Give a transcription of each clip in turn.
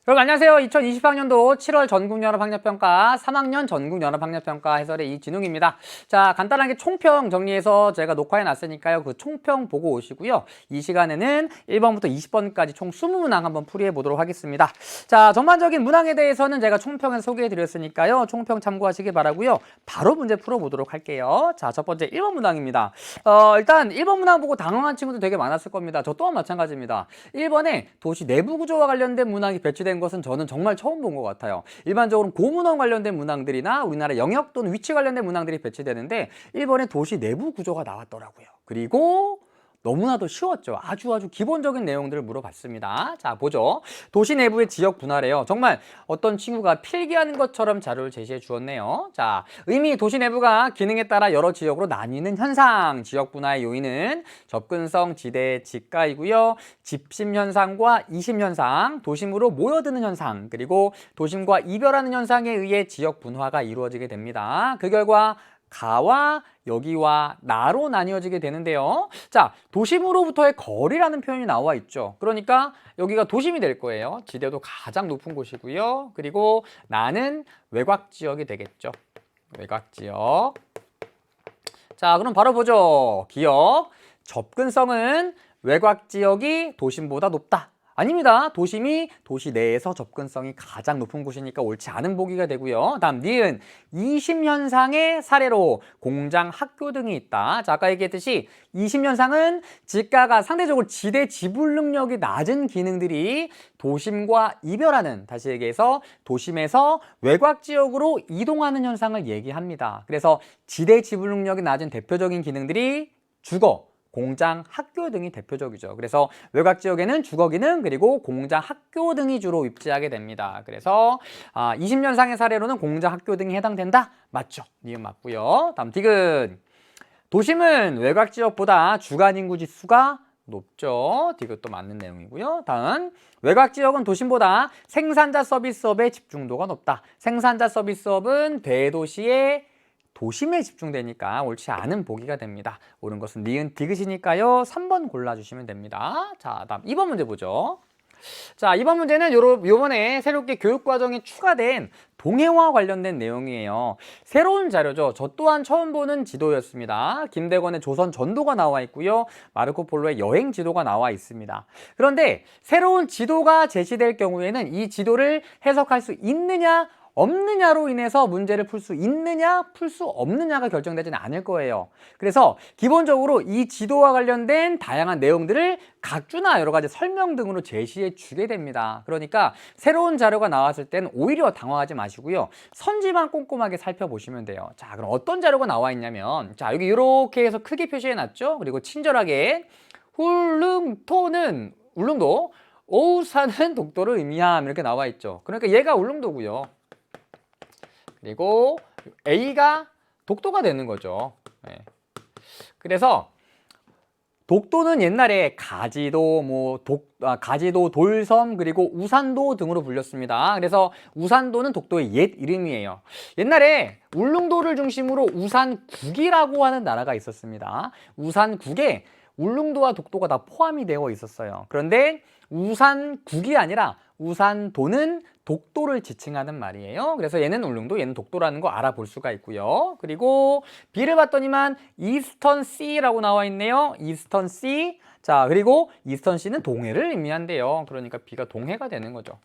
여러분 안녕하세요. 2020학년도 7월 전국연합학력평가 3학년 전국연합학력평가 해설의 이진웅입니다. 자, 간단하게 총평 정리해서 제가 녹화해 놨으니까요. 그 총평 보고 오시고요. 이 시간에는 1번부터 20번까지 총 20문항 한번 풀이해 보도록 하겠습니다. 자, 전반적인 문항에 대해서는 제가 총평에서 소개해 드렸으니까요. 총평 참고하시기 바라고요. 바로 문제 풀어 보도록 할게요. 자, 첫 번째 1번 문항입니다. 일단 1번 문항 보고 당황한 친구도 되게 많았을 겁니다. 저 또한 마찬가지입니다. 1번에 도시 내부 구조와 관련된 문항이 배치된 것은 저는 정말 처음 본 것 같아요. 일반적으로 고문헌 관련된 문항들이나 우리나라 영역 또는 위치 관련된 문항들이 배치되는데 1번에 도시 내부 구조가 나왔더라고요. 그리고 너무나도 쉬웠죠. 아주 기본적인 내용들을 물어봤습니다. 자, 보죠. 도시 내부의 지역 분화래요. 정말 어떤 친구가 필기하는 것처럼 자료를 제시해 주었네요. 자, 의미 도시 내부가 기능에 따라 여러 지역으로 나뉘는 현상. 지역 분화의 요인은 접근성, 지대, 지가이고요. 집심 현상과 이심 현상, 도심으로 모여드는 현상, 그리고 도심과 이별하는 현상에 의해 지역 분화가 이루어지게 됩니다. 그 결과 가와 여기와 나로 나뉘어지게 되는데요. 자, 도심으로부터의 거리라는 표현이 나와 있죠. 그러니까 여기가 도심이 될 거예요. 지대도 가장 높은 곳이고요. 그리고 나는 외곽 지역이 되겠죠. 외곽 지역. 자, 그럼 바로 보죠. 기억. 접근성은 외곽 지역이 도심보다 높다. 아닙니다. 도심이 도시 내에서 접근성이 가장 높은 곳이니까 옳지 않은 보기가 되고요. 다음 니은 이심현상의 사례로 공장, 학교 등이 있다. 자, 아까 얘기했듯이 이심현상은 지가가 상대적으로 지대 지불 능력이 낮은 기능들이 도심과 이별하는, 다시 얘기해서 도심에서 외곽 지역으로 이동하는 현상을 얘기합니다. 그래서 지대 지불 능력이 낮은 대표적인 기능들이 주거, 공장, 학교 등이 대표적이죠. 그래서 외곽 지역에는 주거 기능 그리고 공장, 학교 등이 주로 입지하게 됩니다. 그래서 20년상의 사례로는 공장, 학교 등이 해당된다? 맞죠? 니은 맞고요. 다음 디귿. 도심은 외곽 지역보다 주간 인구 지수가 높죠. 디귿도 맞는 내용이고요. 다음 외곽 지역은 도심보다 생산자 서비스업의 집중도가 높다. 생산자 서비스업은 대도시의 도심에 집중되니까 옳지 않은 보기가 됩니다. 옳은 것은 니은 디귿이니까요. 3번 골라주시면 됩니다. 자, 다음 2번 문제 보죠. 자, 2번 문제는 요번에 새롭게 교육과정에 추가된 동해와 관련된 내용이에요. 새로운 자료죠. 저 또한 처음 보는 지도였습니다. 김대건의 조선 전도가 나와 있고요. 마르코 폴로의 여행 지도가 나와 있습니다. 그런데 새로운 지도가 제시될 경우에는 이 지도를 해석할 수 있느냐 없느냐로 인해서 문제를 풀 수 있느냐 풀 수 없느냐가 결정되지는 않을 거예요. 그래서 기본적으로 이 지도와 관련된 다양한 내용들을 각주나 여러 가지 설명 등으로 제시해 주게 됩니다. 그러니까 새로운 자료가 나왔을 때는 오히려 당황하지 마시고요. 선지만 꼼꼼하게 살펴보시면 돼요. 자, 그럼 어떤 자료가 나와 있냐면, 자, 여기 이렇게 해서 크게 표시해 놨죠. 그리고 친절하게 울릉도 오우사는 독도를 의미함 이렇게 나와 있죠. 그러니까 얘가 울릉도고요. 그리고 A가 독도가 되는 거죠. 네. 그래서 독도는 옛날에 가지도, 가지도, 돌섬, 그리고 우산도 등으로 불렸습니다. 그래서 우산도는 독도의 옛 이름이에요. 옛날에 울릉도를 중심으로 우산국이라고 하는 나라가 있었습니다. 우산국에 울릉도와 독도가 다 포함이 되어 있었어요. 그런데 우산국이 아니라 우산도는 독도를 지칭하는 말이에요. 그래서 얘는 울릉도, 얘는 독도라는 거 알아볼 수가 있고요. 그리고 B를 봤더니만 이스턴 C라고 나와 있네요. 이스턴 C. 자, 그리고 이스턴 C는 동해를 의미한대요. 그러니까 B가 동해가 되는 거죠.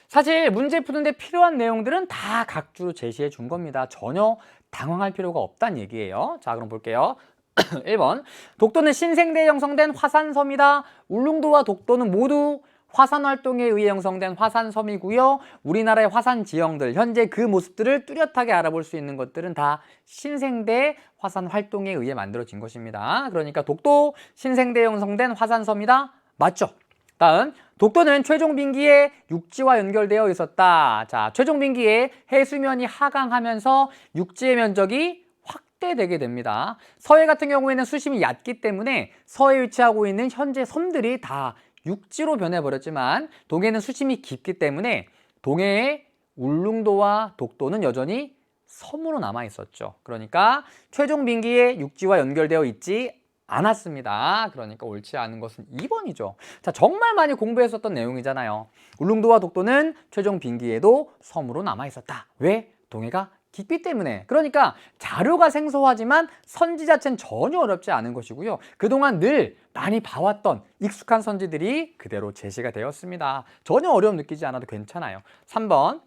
사실 문제 푸는데 필요한 내용들은 다 각주로 제시해 준 겁니다. 전혀 당황할 필요가 없다는 얘기예요. 자, 그럼 볼게요. 1번. 독도는 신생대에 형성된 화산섬이다. 울릉도와 독도는 모두 화산 활동에 의해 형성된 화산섬이고요. 우리나라의 화산 지형들, 현재 그 모습들을 뚜렷하게 알아볼 수 있는 것들은 다 신생대 화산 활동에 의해 만들어진 것입니다. 그러니까 독도 신생대에 형성된 화산섬이다. 맞죠? 다음, 독도는 최종 빙기에 육지와 연결되어 있었다. 자, 최종 빙기에 해수면이 하강하면서 육지의 면적이 확대되게 됩니다. 서해 같은 경우에는 수심이 얕기 때문에 서해에 위치하고 있는 현재 섬들이 다 육지로 변해버렸지만 동해는 수심이 깊기 때문에 동해의 울릉도와 독도는 여전히 섬으로 남아 있었죠. 그러니까 최종 빙기에 육지와 연결되어 있지 않았습니다. 그러니까 옳지 않은 것은 2번이죠. 자, 정말 많이 공부했었던 내용이잖아요. 울릉도와 독도는 최종 빙기에도 섬으로 남아 있었다. 왜? 동해가 깊기 때문에. 그러니까 자료가 생소하지만 선지 자체는 전혀 어렵지 않은 것이고요. 그동안 늘 많이 봐왔던 익숙한 선지들이 그대로 제시가 되었습니다. 전혀 어려움 느끼지 않아도 괜찮아요. 3번.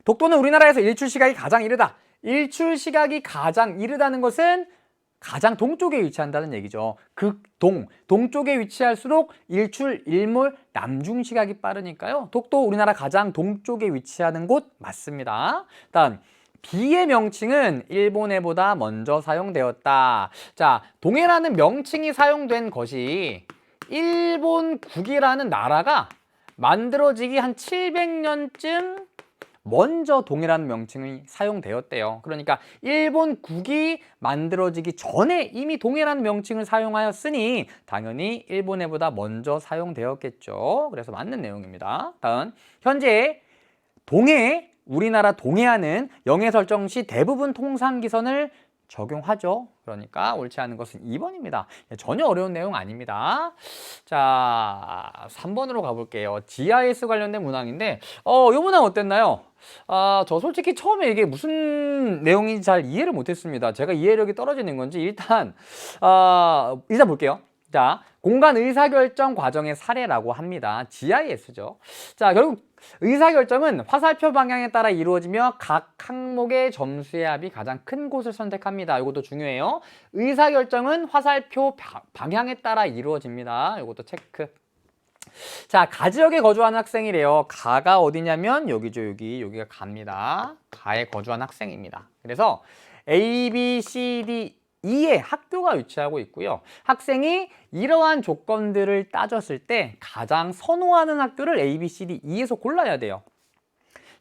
독도는 우리나라에서 일출 시각이 가장 이르다. 일출 시각이 가장 이르다는 것은 가장 동쪽에 위치한다는 얘기죠. 동쪽에 위치할수록 일출, 일몰, 남중 시각이 빠르니까요. 독도 우리나라 가장 동쪽에 위치하는 곳 맞습니다. 다음, 비의 명칭은 일본해보다 먼저 사용되었다. 자, 동해라는 명칭이 사용된 것이 일본국이라는 나라가 만들어지기 한 700년쯤 먼저 동해라는 명칭이 사용되었대요. 그러니까 일본국이 만들어지기 전에 이미 동해라는 명칭을 사용하였으니 당연히 일본해보다 먼저 사용되었겠죠. 그래서 맞는 내용입니다. 다음, 현재 우리나라 동해안은 영해 설정 시 대부분 통상기선을 적용하죠. 그러니까 옳지 않은 것은 2번입니다. 전혀 어려운 내용 아닙니다. 자, 3번으로 가볼게요. GIS 관련된 문항인데 이 문항 어땠나요? 저 솔직히 처음에 이게 무슨 내용인지 잘 이해를 못했습니다. 제가 이해력이 떨어지는 건지 일단 볼게요. 자, 공간 의사결정 과정의 사례라고 합니다. GIS죠. 자, 결국 의사결정은 화살표 방향에 따라 이루어지며 각 항목의 점수의 합이 가장 큰 곳을 선택합니다. 이것도 중요해요. 의사결정은 화살표 방향에 따라 이루어집니다. 이것도 체크. 자, 가 지역에 거주하는 학생이래요. 가가 어디냐면 여기죠. 여기가 가입니다. 가에 거주한 학생입니다. 그래서 A, B, C, D, E에 학교가 위치하고 있고요. 학생이 이러한 조건들을 따졌을 때 가장 선호하는 학교를 A, B, C, D, E에서 골라야 돼요.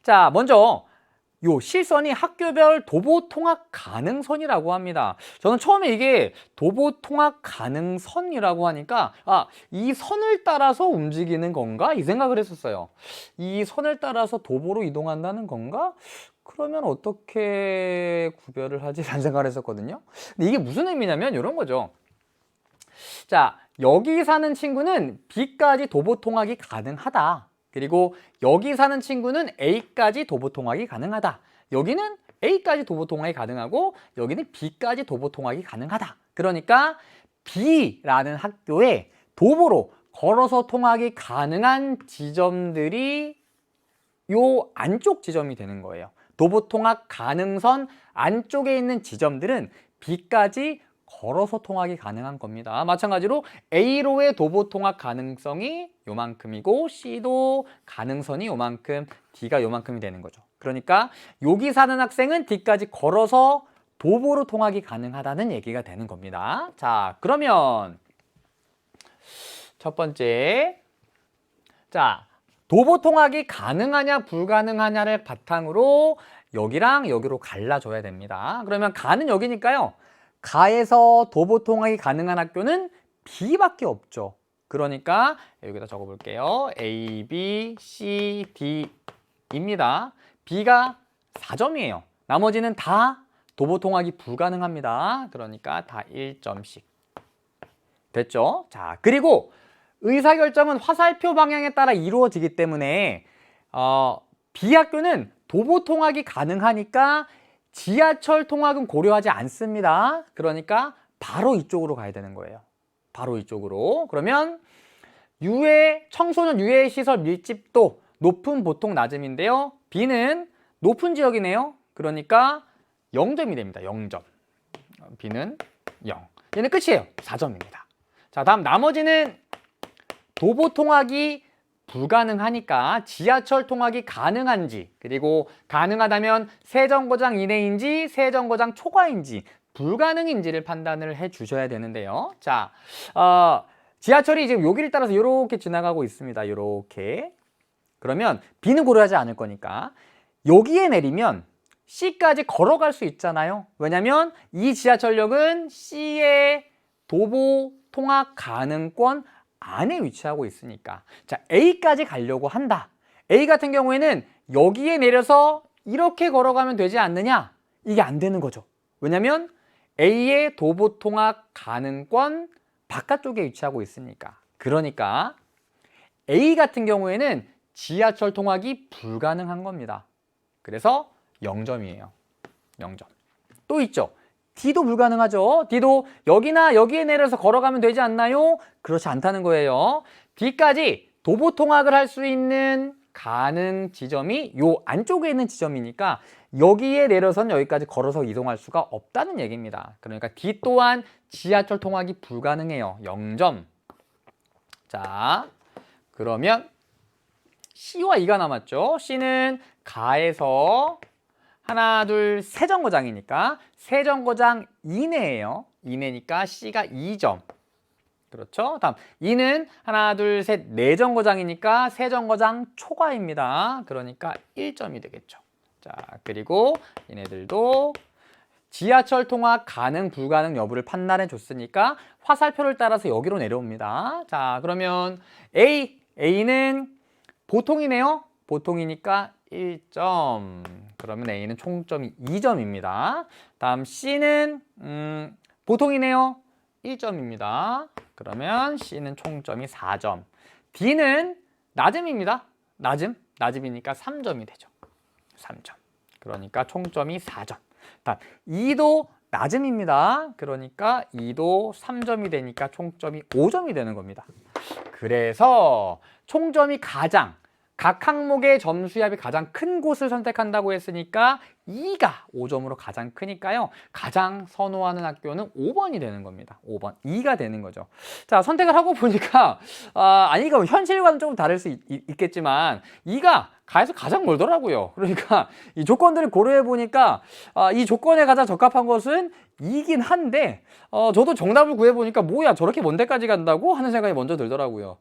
자, 먼저 요 실선이 학교별 도보 통학 가능선이라고 합니다. 저는 처음에 이게 도보 통학 가능선이라고 하니까 이 선을 따라서 움직이는 건가? 이 생각을 했었어요. 이 선을 따라서 도보로 이동한다는 건가? 그러면 어떻게 구별을 하지? 라는 생각을 했었거든요. 근데 이게 무슨 의미냐면 이런 거죠. 자, 여기 사는 친구는 B까지 도보 통학이 가능하다. 그리고 여기 사는 친구는 A까지 도보 통학이 가능하다. 여기는 A까지 도보 통학이 가능하고 여기는 B까지 도보 통학이 가능하다. 그러니까 B라는 학교에 도보로 걸어서 통학이 가능한 지점들이 요 안쪽 지점이 되는 거예요. 도보 통학 가능선 안쪽에 있는 지점들은 B까지 걸어서 통학이 가능한 겁니다. 마찬가지로 A로의 도보 통학 가능성이 요만큼이고 C도 가능선이 요만큼, D가 요만큼이 되는 거죠. 그러니까 여기 사는 학생은 D까지 걸어서 도보로 통학이 가능하다는 얘기가 되는 겁니다. 자, 그러면 첫 번째, 자, 도보 통학이 가능하냐 불가능하냐를 바탕으로 여기랑 여기로 갈라줘야 됩니다. 그러면 가는 여기니까요. 가에서 도보 통학이 가능한 학교는 B밖에 없죠. 그러니까 여기다 적어볼게요. A, B, C, D입니다. B가 4점이에요. 나머지는 다 도보 통학이 불가능합니다. 그러니까 다 1점씩. 됐죠? 자, 그리고 의사결정은 화살표 방향에 따라 이루어지기 때문에 B 학교는 도보 통학이 가능하니까 지하철 통학은 고려하지 않습니다. 그러니까 바로 이쪽으로 가야 되는 거예요. 바로 이쪽으로. 그러면 청소년 유해 시설 밀집도 높은 보통 낮음인데요. B는 높은 지역이네요. 그러니까 0점이 됩니다. 0점. B는 0. 얘는 끝이에요. 4점입니다. 자, 다음 나머지는 도보 통학이 불가능하니까 지하철 통학이 가능한지, 그리고 가능하다면 세정거장 이내인지 세정거장 초과인지 불가능인지를 판단을 해 주셔야 되는데요. 자, 지하철이 지금 여기를 따라서 이렇게 지나가고 있습니다. 이렇게. 그러면 B는 고려하지 않을 거니까 여기에 내리면 C까지 걸어갈 수 있잖아요. 왜냐면 이 지하철역은 C의 도보 통학 가능권 안에 위치하고 있으니까. 자, A까지 가려고 한다. A 같은 경우에는 여기에 내려서 이렇게 걸어가면 되지 않느냐? 이게 안 되는 거죠. 왜냐면 A의 도보통학 가능권 바깥쪽에 위치하고 있으니까. 그러니까 A 같은 경우에는 지하철 통학이 불가능한 겁니다. 그래서 0점이에요. 0점. 또 있죠. D도 불가능하죠. D도 여기나 여기에 내려서 걸어가면 되지 않나요? 그렇지 않다는 거예요. D까지 도보통학을 할 수 있는 가능 지점이 요 안쪽에 있는 지점이니까 여기에 내려서는 여기까지 걸어서 이동할 수가 없다는 얘기입니다. 그러니까 D 또한 지하철 통학이 불가능해요. 0점. 자, 그러면 C와 E가 남았죠. C는 가에서 하나, 둘, 세 정거장이니까 세 정거장 이내예요. 이내니까 C가 2점. 그렇죠? 다음 E는 하나, 둘, 셋, 네 정거장이니까 세 정거장 초과입니다. 그러니까 1점이 되겠죠. 자, 그리고 얘네들도 지하철 통학 가능, 불가능 여부를 판단해 줬으니까 화살표를 따라서 여기로 내려옵니다. 자, 그러면 A는 보통이네요. 보통이니까 1점. 그러면 A는 총점이 2점입니다. 다음 C는 보통이네요. 1점입니다. 그러면 C는 총점이 4점. D는 낮음입니다. 낮음이니까 3점이 되죠. 3점. 그러니까 총점이 4점. 다음 E도 낮음입니다. 그러니까 E도 3점이 되니까 총점이 5점이 되는 겁니다. 그래서 총점이 각 항목의 점수합이 가장 큰 곳을 선택한다고 했으니까 2가 5점으로 가장 크니까요. 가장 선호하는 학교는 5번이 되는 겁니다. 5번. 2가 되는 거죠. 자, 선택을 하고 보니까 이거 현실과는 조금 다를 수 있겠지만 2가 가에서 가장 멀더라고요. 그러니까 이 조건들을 고려해 보니까 이 조건에 가장 적합한 것은 2긴 한데 저도 정답을 구해 보니까 뭐야 저렇게 먼 데까지 간다고 하는 생각이 먼저 들더라고요.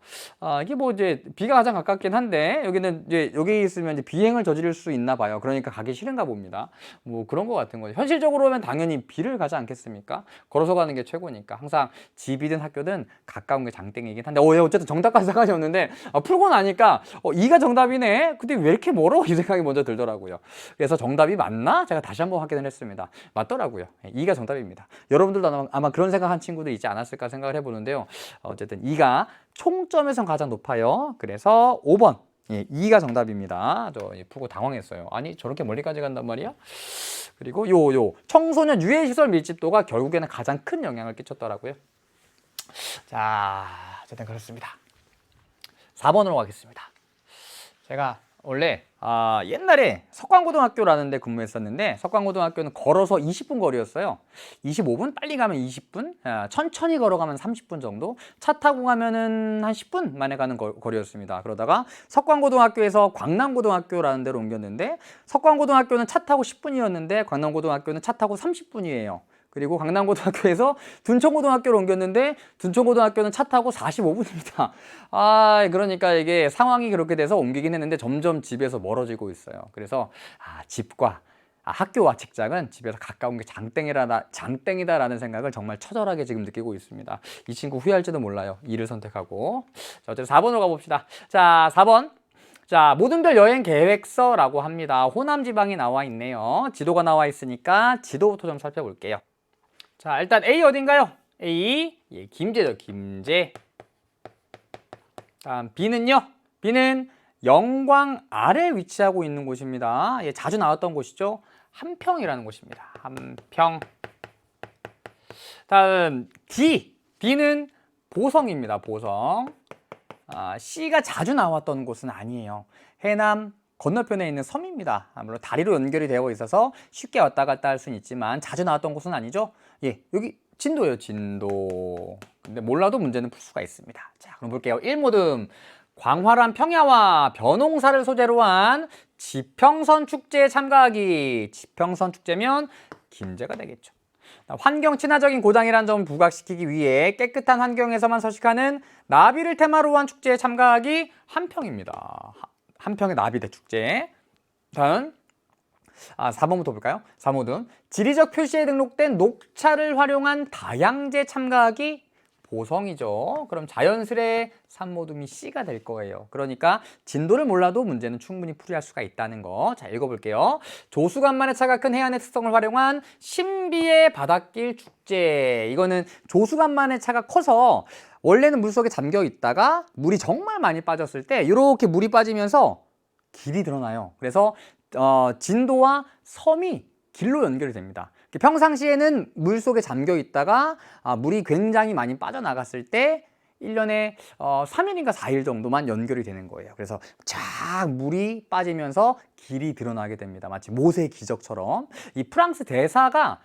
이게 뭐 이제 B가 가장 가깝긴 한데 여기는 이제 여기 있으면 이제 비행을 저지를 수 있나 봐요. 그러니까 가기 싫은가 봅니다. 뭐 그런 거 같은 거죠. 현실적으로는 당연히 B를 가지 않겠습니까? 걸어서 가는 게 최고니까. 항상 집이든 학교든 가까운 게 장땡이긴 한데 어쨌든 정답까지 상관이 없는데 풀고 나니까 2가 정답이네. 근데 왜 이렇게 멀어? 이 생각이 먼저 들더라고요. 그래서 정답이 맞나? 제가 다시 한번 확인을 했습니다. 맞더라고요. 2가 정답입니다. 여러분들도 아마 그런 생각한 친구도 있지 않았을까 생각을 해보는데요. 어쨌든 2가 총점에선 가장 높아요. 그래서 5번. 2가 정답입니다. 저 풀고 당황했어요. 아니 저렇게 멀리까지 간단 말이야? 그리고 청소년 유해시설 밀집도가 결국에는 가장 큰 영향을 끼쳤더라고요. 자, 어쨌든 그렇습니다. 4번으로 가겠습니다. 제가 원래 옛날에 석광고등학교라는 데 근무했었는데 석광고등학교는 걸어서 20분 거리였어요. 25분, 빨리 가면 20분, 천천히 걸어가면 30분 정도, 차 타고 가면은 한 10분 만에 가는 거리였습니다. 그러다가 석광고등학교에서 광남고등학교라는 데로 옮겼는데 석광고등학교는 차 타고 10분이었는데 광남고등학교는 차 타고 30분이에요. 그리고 강남고등학교에서 둔천고등학교로 옮겼는데 둔천고등학교는 차 타고 45분입니다. 그러니까 이게 상황이 그렇게 돼서 옮기긴 했는데 점점 집에서 멀어지고 있어요. 그래서 집과 학교와 직장은 집에서 가까운 게 장땡이다라는 생각을 정말 처절하게 지금 느끼고 있습니다. 이 친구 후회할지도 몰라요. 2를 선택하고. 자, 어쨌든 4번으로 가봅시다. 자, 4번. 자, 모든 별 여행 계획서라고 합니다. 호남 지방이 나와 있네요. 지도가 나와 있으니까 지도부터 좀 살펴볼게요. 자, 일단 A 어딘가요? A, 김제죠, 김제. 다음 B는요? B는 영광 아래 위치하고 있는 곳입니다. 자주 나왔던 곳이죠. 함평이라는 곳입니다. 함평. 다음 D는 보성입니다. 보성. C가 자주 나왔던 곳은 아니에요. 해남 건너편에 있는 섬입니다. 물론 다리로 연결이 되어 있어서 쉽게 왔다 갔다 할 수는 있지만 자주 나왔던 곳은 아니죠. 여기 진도예요. 진도. 근데 몰라도 문제는 풀 수가 있습니다. 자, 그럼 볼게요. 1모듬. 광활한 평야와 벼농사를 소재로 한 지평선 축제에 참가하기. 지평선 축제면 김제가 되겠죠. 환경 친화적인 고장이라는 점을 부각시키기 위해 깨끗한 환경에서만 서식하는 나비를 테마로 한 축제에 참가하기. 함평입니다. 함평의 나비대 축제. 다음 4번부터 볼까요? 4모듬. 지리적 표시에 등록된 녹차를 활용한 다양제 참가하기. 보성이죠. 그럼 자연스레 산모둠이 C가 될 거예요. 그러니까 진도를 몰라도 문제는 충분히 풀이할 수가 있다는 거. 자, 읽어볼게요. 조수간만의 차가 큰 해안의 특성을 활용한 신비의 바닷길 축제. 이거는 조수간만의 차가 커서 원래는 물속에 잠겨 있다가 물이 정말 많이 빠졌을 때 이렇게 물이 빠지면서 길이 드러나요. 그래서 진도와 섬이 길로 연결이 됩니다. 평상시에는 물속에 잠겨 있다가 물이 굉장히 많이 빠져나갔을 때 1년에 3일인가 4일 정도만 연결이 되는 거예요. 그래서 쫙 물이 빠지면서 길이 드러나게 됩니다. 마치 모세의 기적처럼. 이 프랑스 대사가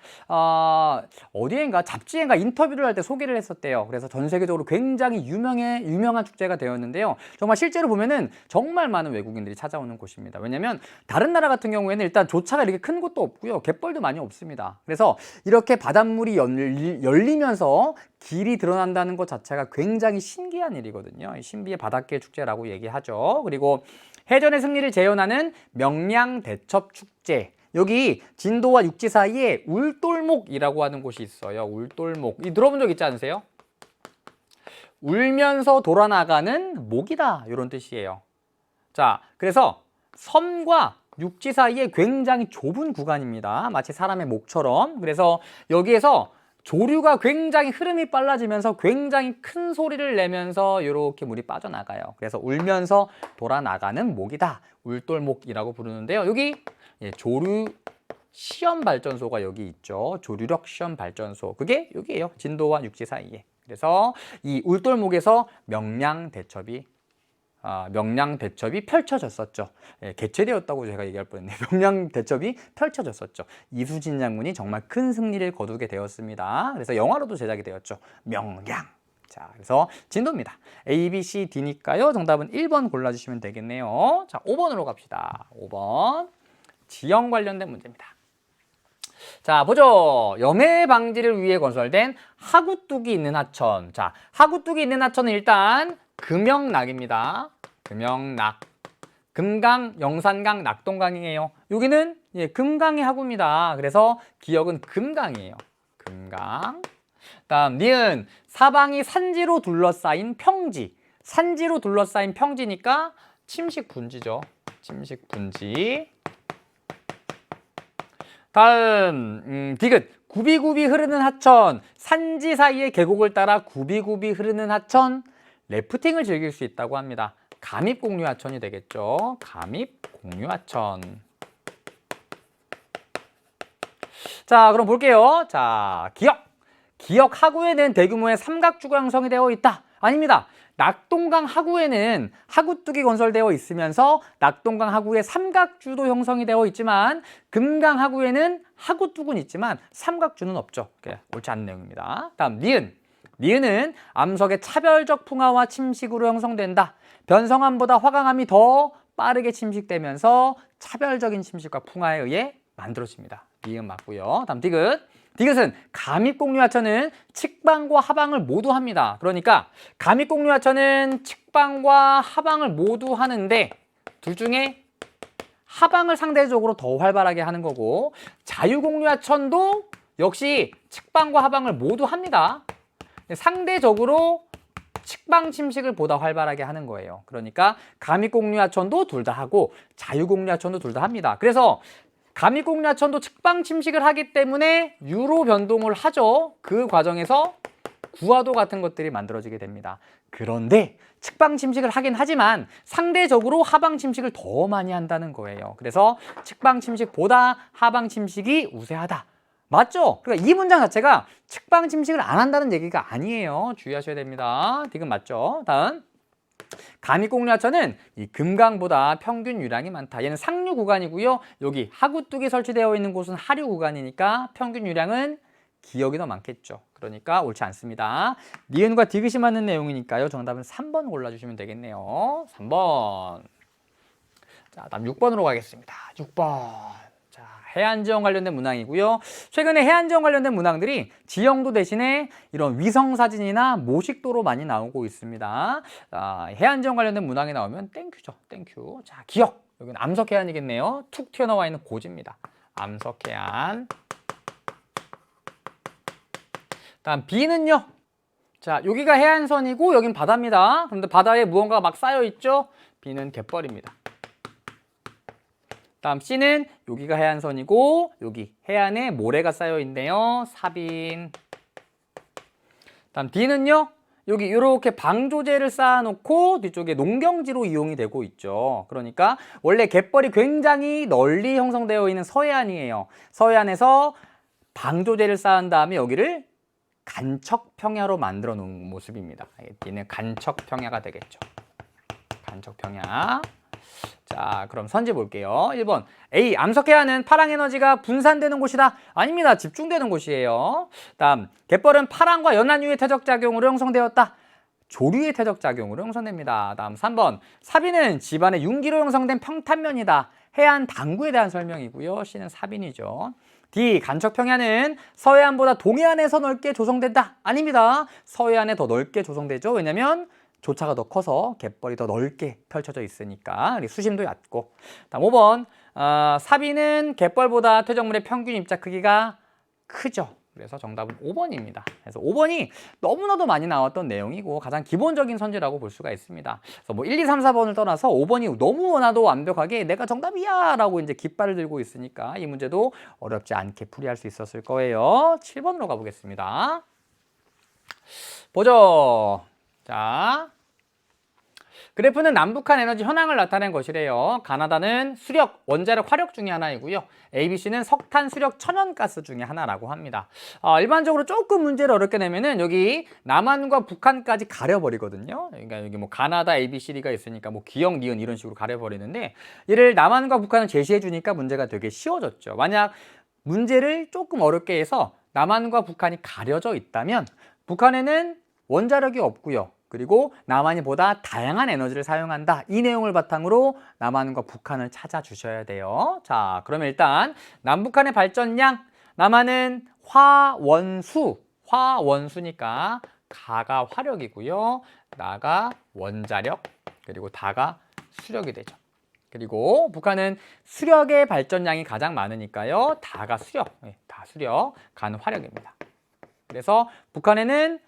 어디엔가 잡지엔가 인터뷰를 할 때 소개를 했었대요. 그래서 전 세계적으로 굉장히 유명한 축제가 되었는데요. 정말 실제로 보면은 정말 많은 외국인들이 찾아오는 곳입니다. 왜냐하면 다른 나라 같은 경우에는 일단 조차가 이렇게 큰 곳도 없고요. 갯벌도 많이 없습니다. 그래서 이렇게 바닷물이 열리면서 길이 드러난다는 것 자체가 굉장히 신기한 일이거든요. 신비의 바닷길 축제라고 얘기하죠. 그리고 해전의 승리를 재현하는 명량대첩축제. 여기 진도와 육지 사이에 울돌목이라고 하는 곳이 있어요. 울돌목. 들어본 적 있지 않으세요? 울면서 돌아나가는 목이다. 이런 뜻이에요. 자, 그래서 섬과 육지 사이에 굉장히 좁은 구간입니다. 마치 사람의 목처럼. 그래서 여기에서 조류가 굉장히 흐름이 빨라지면서 굉장히 큰 소리를 내면서 이렇게 물이 빠져나가요. 그래서 울면서 돌아나가는 목이다. 울돌목이라고 부르는데요. 여기 조류 시험 발전소가 여기 있죠. 조류력 시험 발전소. 그게 여기예요. 진도와 육지 사이에. 그래서 이 울돌목에서 명량대첩이 펼쳐졌었죠. 개최되었다고 제가 얘기할 뻔했네요. 명량대첩이 펼쳐졌었죠. 이수진 장군이 정말 큰 승리를 거두게 되었습니다. 그래서 영화로도 제작이 되었죠. 명량. 자, 그래서 진도입니다. A, B, C, D니까요. 정답은 1번 골라주시면 되겠네요. 자, 5번으로 갑시다. 5번. 지형 관련된 문제입니다. 자, 보죠. 염해 방지를 위해 건설된 하구뚝이 있는 하천. 자, 하구뚝이 있는 하천은 일단 금영락입니다. 금영락. 금강, 영산강, 낙동강이에요. 여기는 금강의 하구입니다. 그래서 기억은 금강이에요. 금강. 다음 니은 사방이 산지로 둘러싸인 평지. 산지로 둘러싸인 평지니까 침식 분지죠. 침식 분지. 다음 디귿 굽이굽이 흐르는 하천. 산지 사이의 계곡을 따라 굽이굽이 흐르는 하천. 래프팅을 즐길 수 있다고 합니다. 감입공유하천이 되겠죠. 감입공유하천. 자, 그럼 볼게요. 자, 기역 하구에는 대규모의 삼각주가 형성이 되어 있다. 아닙니다. 낙동강 하구에는 하구뚝이 건설되어 있으면서 낙동강 하구에 삼각주도 형성이 되어 있지만 금강 하구에는 하구뚝은 있지만 삼각주는 없죠. 옳지 않은 내용입니다. 다음 니은은 암석의 차별적 풍화와 침식으로 형성된다. 변성암보다 화강암이 더 빠르게 침식되면서 차별적인 침식과 풍화에 의해 만들어집니다. 니은 맞고요. 다음 디귿은 감입공유하천은 측방과 하방을 모두 합니다. 그러니까 감입공유하천은 측방과 하방을 모두 하는데 둘 중에 하방을 상대적으로 더 활발하게 하는 거고 자유공유하천도 역시 측방과 하방을 모두 합니다. 상대적으로 측방 침식을 보다 활발하게 하는 거예요. 그러니까 감입공유하천도 둘 다 하고 자유공유하천도 둘 다 합니다. 그래서 감입공유하천도 측방 침식을 하기 때문에 유로 변동을 하죠. 그 과정에서 구화도 같은 것들이 만들어지게 됩니다. 그런데 측방 침식을 하긴 하지만 상대적으로 하방 침식을 더 많이 한다는 거예요. 그래서 측방 침식보다 하방 침식이 우세하다. 맞죠? 그러니까 이 문장 자체가 측방 침식을 안 한다는 얘기가 아니에요. 주의하셔야 됩니다. 디귿 맞죠? 다음 감입공유하천은 이 금강보다 평균 유량이 많다. 얘는 상류 구간이고요. 여기 하구뚝이 설치되어 있는 곳은 하류 구간이니까 평균 유량은 기역이 더 많겠죠. 그러니까 옳지 않습니다. 니은과 디귿이 맞는 내용이니까요. 정답은 3번 골라주시면 되겠네요. 3번. 자, 다음 6번으로 가겠습니다. 6번. 자, 해안지형 관련된 문항이고요. 최근에 해안지형 관련된 문항들이 지형도 대신에 이런 위성사진이나 모식도로 많이 나오고 있습니다. 해안지형 관련된 문항이 나오면 땡큐죠. 땡큐. 자, 기역. 여기는 암석해안이겠네요. 툭 튀어나와 있는 고지입니다. 암석해안. 다음 B는요. 자, 여기가 해안선이고 여긴 바다입니다. 그런데 바다에 무언가가 막 쌓여 있죠? B는 갯벌입니다. 다음 C는 여기가 해안선이고 여기 해안에 모래가 쌓여 있네요. 사빈. 다음 D는요. 여기 이렇게 방조제를 쌓아놓고 뒤쪽에 농경지로 이용이 되고 있죠. 그러니까 원래 갯벌이 굉장히 널리 형성되어 있는 서해안이에요. 서해안에서 방조제를 쌓은 다음에 여기를 간척평야로 만들어 놓은 모습입니다. D는 간척평야가 되겠죠. 간척평야. 자, 그럼 선지 볼게요. 1번 A. 암석해안은 파랑에너지가 분산되는 곳이다. 아닙니다. 집중되는 곳이에요. 다음 갯벌은 파랑과 연안유의 퇴적작용으로 형성되었다. 조류의 퇴적작용으로 형성됩니다. 다음 3번 사비는 집안의 융기로 형성된 평탄면이다. 해안 당구에 대한 설명이고요. C는 사빈이죠. D. 간척평야는 서해안보다 동해안에서 넓게 조성된다. 아닙니다. 서해안에 더 넓게 조성되죠. 왜냐면 조차가 더 커서 갯벌이 더 넓게 펼쳐져 있으니까 수심도 얕고. 다음 5번 사비는 갯벌보다 퇴적물의 평균 입자 크기가 크죠. 그래서 정답은 5번입니다. 그래서 5번이 너무나도 많이 나왔던 내용이고 가장 기본적인 선지라고 볼 수가 있습니다. 그래서 뭐 1, 2, 3, 4번을 떠나서 5번이 너무나도 완벽하게 내가 정답이야 라고 이제 깃발을 들고 있으니까 이 문제도 어렵지 않게 풀이할 수 있었을 거예요. 7번으로 가보겠습니다. 보죠. 자, 그래프는 남북한 에너지 현황을 나타낸 것이래요. 가나다는 수력, 원자력, 화력 중에 하나이고요. ABC는 석탄, 수력, 천연가스 중에 하나라고 합니다. 일반적으로 조금 문제를 어렵게 내면은 여기 남한과 북한까지 가려버리거든요. 그러니까 여기 뭐 가나다, ABCD가 있으니까 뭐 기역, 니은 이런 식으로 가려버리는데 얘를 남한과 북한을 제시해 주니까 문제가 되게 쉬워졌죠. 만약 문제를 조금 어렵게 해서 남한과 북한이 가려져 있다면 북한에는 원자력이 없고요. 그리고 남한이 보다 다양한 에너지를 사용한다. 이 내용을 바탕으로 남한과 북한을 찾아주셔야 돼요. 자, 그러면 일단 남북한의 발전량, 남한은 화원수니까 가가 화력이고요. 나가 원자력, 그리고 다가 수력이 되죠. 그리고 북한은 수력의 발전량이 가장 많으니까요. 다가 수력, 다 수력, 가는 화력입니다. 그래서 북한에는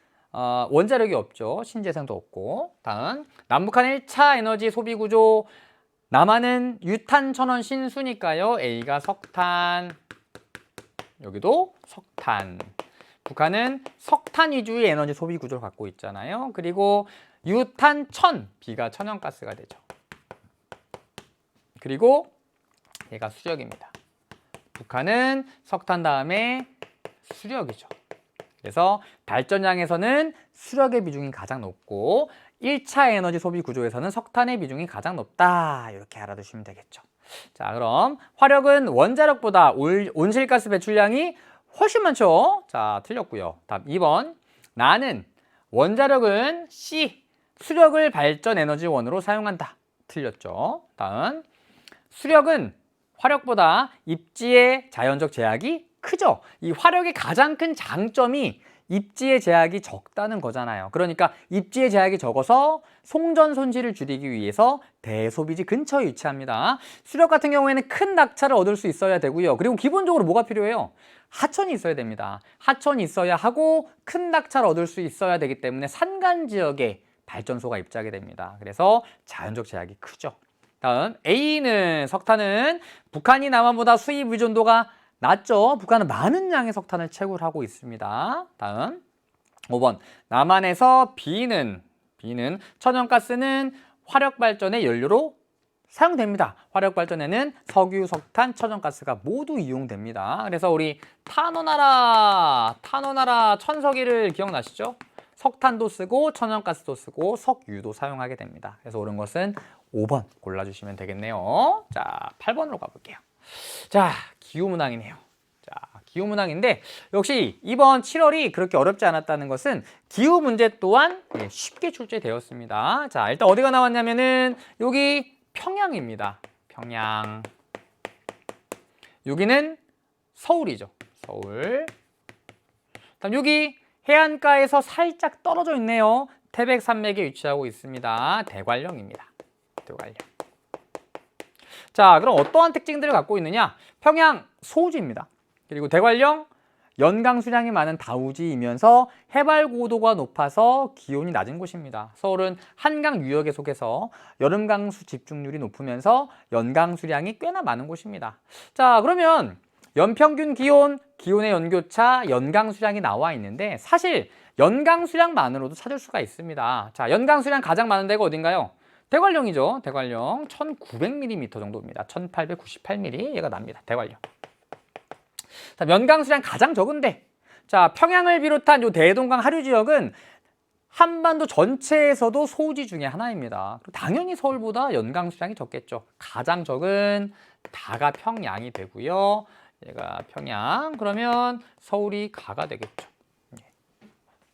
원자력이 없죠. 신재생도 없고. 다음 남북한 1차 에너지 소비 구조. 남한은 유탄, 천원, 신수니까요. A가 석탄, 여기도 석탄. 북한은 석탄 위주의 에너지 소비 구조를 갖고 있잖아요. 그리고 유탄, 천, B가 천연가스가 되죠. 그리고 얘가 수력입니다. 북한은 석탄 다음에 수력이죠. 그래서 발전량에서는 수력의 비중이 가장 높고 1차 에너지 소비 구조에서는 석탄의 비중이 가장 높다. 이렇게 알아두시면 되겠죠. 자, 그럼 화력은 원자력보다 온실가스 배출량이 훨씬 많죠. 자, 틀렸고요. 다음 2번. 나는 원자력은 C, 수력을 발전 에너지원으로 사용한다. 틀렸죠. 다음 수력은 화력보다 입지의 자연적 제약이 크죠. 이 화력의 가장 큰 장점이 입지의 제약이 적다는 거잖아요. 그러니까 입지의 제약이 적어서 송전 손실을 줄이기 위해서 대소비지 근처에 위치합니다. 수력 같은 경우에는 큰 낙차를 얻을 수 있어야 되고요. 그리고 기본적으로 뭐가 필요해요? 하천이 있어야 됩니다. 하천이 있어야 하고 큰 낙차를 얻을 수 있어야 되기 때문에 산간 지역에 발전소가 입주하게 됩니다. 그래서 자연적 제약이 크죠. 다음 A는 석탄은 북한이 남한보다 수입 의존도가 낮죠. 북한은 많은 양의 석탄을 채굴하고 있습니다. 다음 5번. 남한에서 B는 천연가스는 화력발전의 연료로 사용됩니다. 화력발전에는 석유, 석탄, 천연가스가 모두 이용됩니다. 그래서 우리 탄원하라 천석이를 기억나시죠? 석탄도 쓰고 천연가스도 쓰고 석유도 사용하게 됩니다. 그래서 옳은 것은 5번 골라주시면 되겠네요. 자, 8번으로 가볼게요. 자, 기후문항이네요. 자, 기후문항인데 역시 이번 7월이 그렇게 어렵지 않았다는 것은 기후 문제 또한 쉽게 출제되었습니다. 자, 일단 어디가 나왔냐면은 여기 평양입니다. 평양. 여기는 서울이죠. 서울. 다음 여기 해안가에서 살짝 떨어져 있네요. 태백산맥에 위치하고 있습니다. 대관령입니다. 대관령. 자, 그럼 어떠한 특징들을 갖고 있느냐? 평양 소우지입니다. 그리고 대관령 연강 수량이 많은 다우지이면서 해발 고도가 높아서 기온이 낮은 곳입니다. 서울은 한강 유역에 속해서 여름 강수 집중률이 높으면서 연강 수량이 꽤나 많은 곳입니다. 자, 그러면 연평균 기온, 기온의 연교차, 연강 수량이 나와 있는데 사실 연강 수량만으로도 찾을 수가 있습니다. 자, 연강 수량 가장 많은 데가 어딘가요? 대관령이죠. 대관령 1900mm 정도입니다. 1898mm 얘가 납니다. 대관령. 자, 연강 수량 가장 적은데, 자, 평양을 비롯한 요 대동강 하류 지역은 한반도 전체에서도 소지 중에 하나입니다. 당연히 서울보다 연강 수량이 적겠죠. 가장 적은 다가 평양이 되고요. 얘가 평양, 그러면 서울이 가가 되겠죠.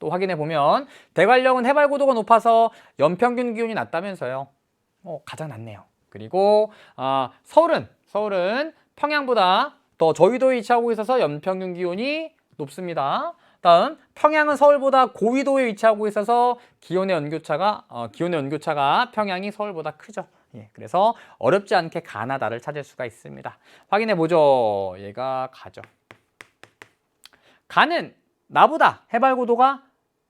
또 확인해 보면 대관령은 해발 고도가 높아서 연평균 기온이 낮다면서요. 가장 낮네요. 그리고 서울은 평양보다 더 저위도에 위치하고 있어서 연평균 기온이 높습니다. 다음 평양은 서울보다 고위도에 위치하고 있어서 기온의 연교차가 평양이 서울보다 크죠. 예, 그래서 어렵지 않게 가나다를 찾을 수가 있습니다. 확인해 보죠. 얘가 가죠. 가는 나보다 해발 고도가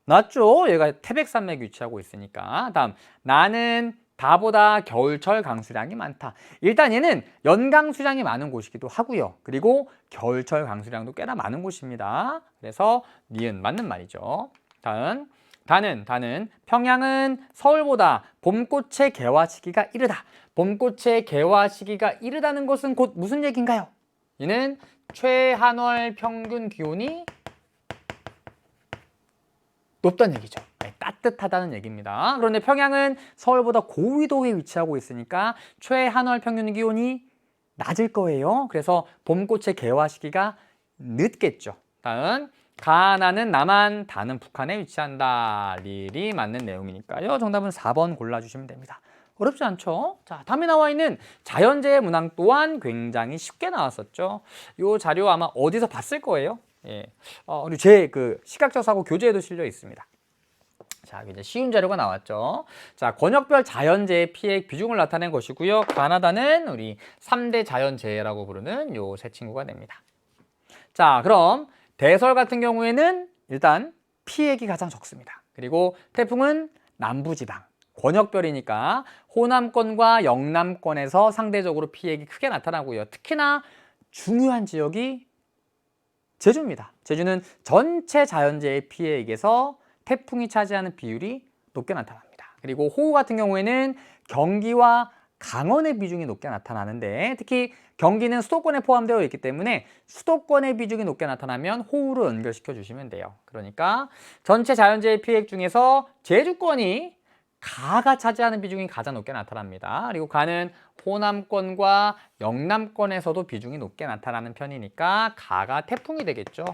낮죠. 얘가 태백산맥에 위치하고 있으니까. 다음 나는 다보다 겨울철 강수량이 많다. 일단 얘는 연강 수량이 많은 곳이기도 하고요. 그리고 겨울철 강수량도 꽤나 많은 곳입니다. 그래서 니은 맞는 말이죠. 다음 다는 평양은 서울보다 봄꽃의 개화 시기가 이르다. 봄꽃의 개화 시기가 이르다는 것은 곧 무슨 얘기인가요? 얘는 최한월 평균 기온이 높다는 얘기죠. 따뜻하다는 얘기입니다. 그런데 평양은 서울보다 고위도에 위치하고 있으니까 최한월 평균 기온이 낮을 거예요. 그래서 봄꽃의 개화 시기가 늦겠죠. 다음 가나는 남한, 다는 북한에 위치한다. 릴이 맞는 내용이니까요. 정답은 4번 골라주시면 됩니다. 어렵지 않죠? 자, 다음에 나와 있는 자연재해 문항 또한 굉장히 쉽게 나왔었죠. 이 자료 아마 어디서 봤을 거예요. 예, 그리고 제 시각적 사고 교재에도 실려 있습니다. 자, 이제 쉬운 자료가 나왔죠. 자, 권역별 자연재해 피해 비중을 나타낸 것이고요. 가나다는 우리 3대 자연재해라고 부르는 요 세 친구가 됩니다. 자, 그럼 대설 같은 경우에는 일단 피해액이 가장 적습니다. 그리고 태풍은 남부지방, 권역별이니까 호남권과 영남권에서 상대적으로 피해액이 크게 나타나고요. 특히나 중요한 지역이 제주입니다. 제주는 전체 자연재해 피해액에서 태풍이 차지하는 비율이 높게 나타납니다. 그리고 호우 같은 경우에는 경기와 강원의 비중이 높게 나타나는데 특히 경기는 수도권에 포함되어 있기 때문에 수도권의 비중이 높게 나타나면 호우로 연결시켜 주시면 돼요. 그러니까 전체 자연재해 피해액 중에서 제주권이 가가 차지하는 비중이 가장 높게 나타납니다. 그리고 가는 호남권과 영남권에서도 비중이 높게 나타나는 편이니까 가가 태풍이 되겠죠.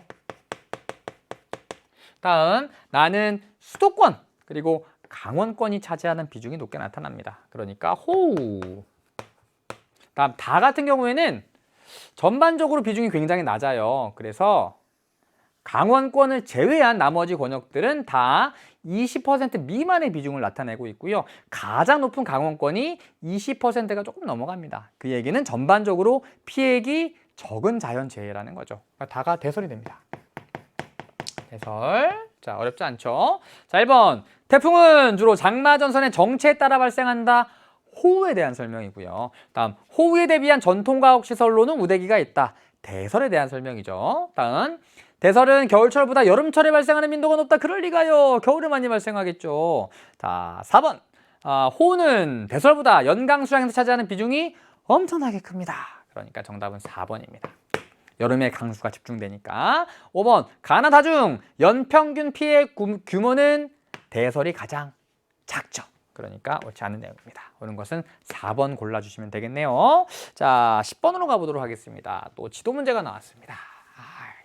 다음 나는 수도권 그리고 강원권이 차지하는 비중이 높게 나타납니다. 그러니까 호우. 다음 다 같은 경우에는 전반적으로 비중이 굉장히 낮아요. 그래서 강원권을 제외한 나머지 권역들은 다 20% 미만의 비중을 나타내고 있고요. 가장 높은 강원권이 20%가 조금 넘어갑니다. 그 얘기는 전반적으로 피해액이 적은 자연재해라는 거죠. 그러니까 다가 대설이 됩니다. 대설. 자, 어렵지 않죠? 자, 1번. 태풍은 주로 장마전선의 정체에 따라 발생한다. 호우에 대한 설명이고요. 다음, 호우에 대비한 전통과학시설로는 우대기가 있다. 대설에 대한 설명이죠. 다음, 대설은 겨울철보다 여름철에 발생하는 빈도가 높다. 그럴 리가요. 겨울에 많이 발생하겠죠. 자, 4번. 호우는 대설보다 연강 수량에서 차지하는 비중이 엄청나게 큽니다. 그러니까 정답은 4번입니다. 여름에 강수가 집중되니까. 5번. 가나 다중 연평균 피해 규모는 대설이 가장 작죠. 그러니까 옳지 않은 내용입니다. 옳은 것은 4번 골라주시면 되겠네요. 자, 10번으로 가보도록 하겠습니다. 또 지도 문제가 나왔습니다.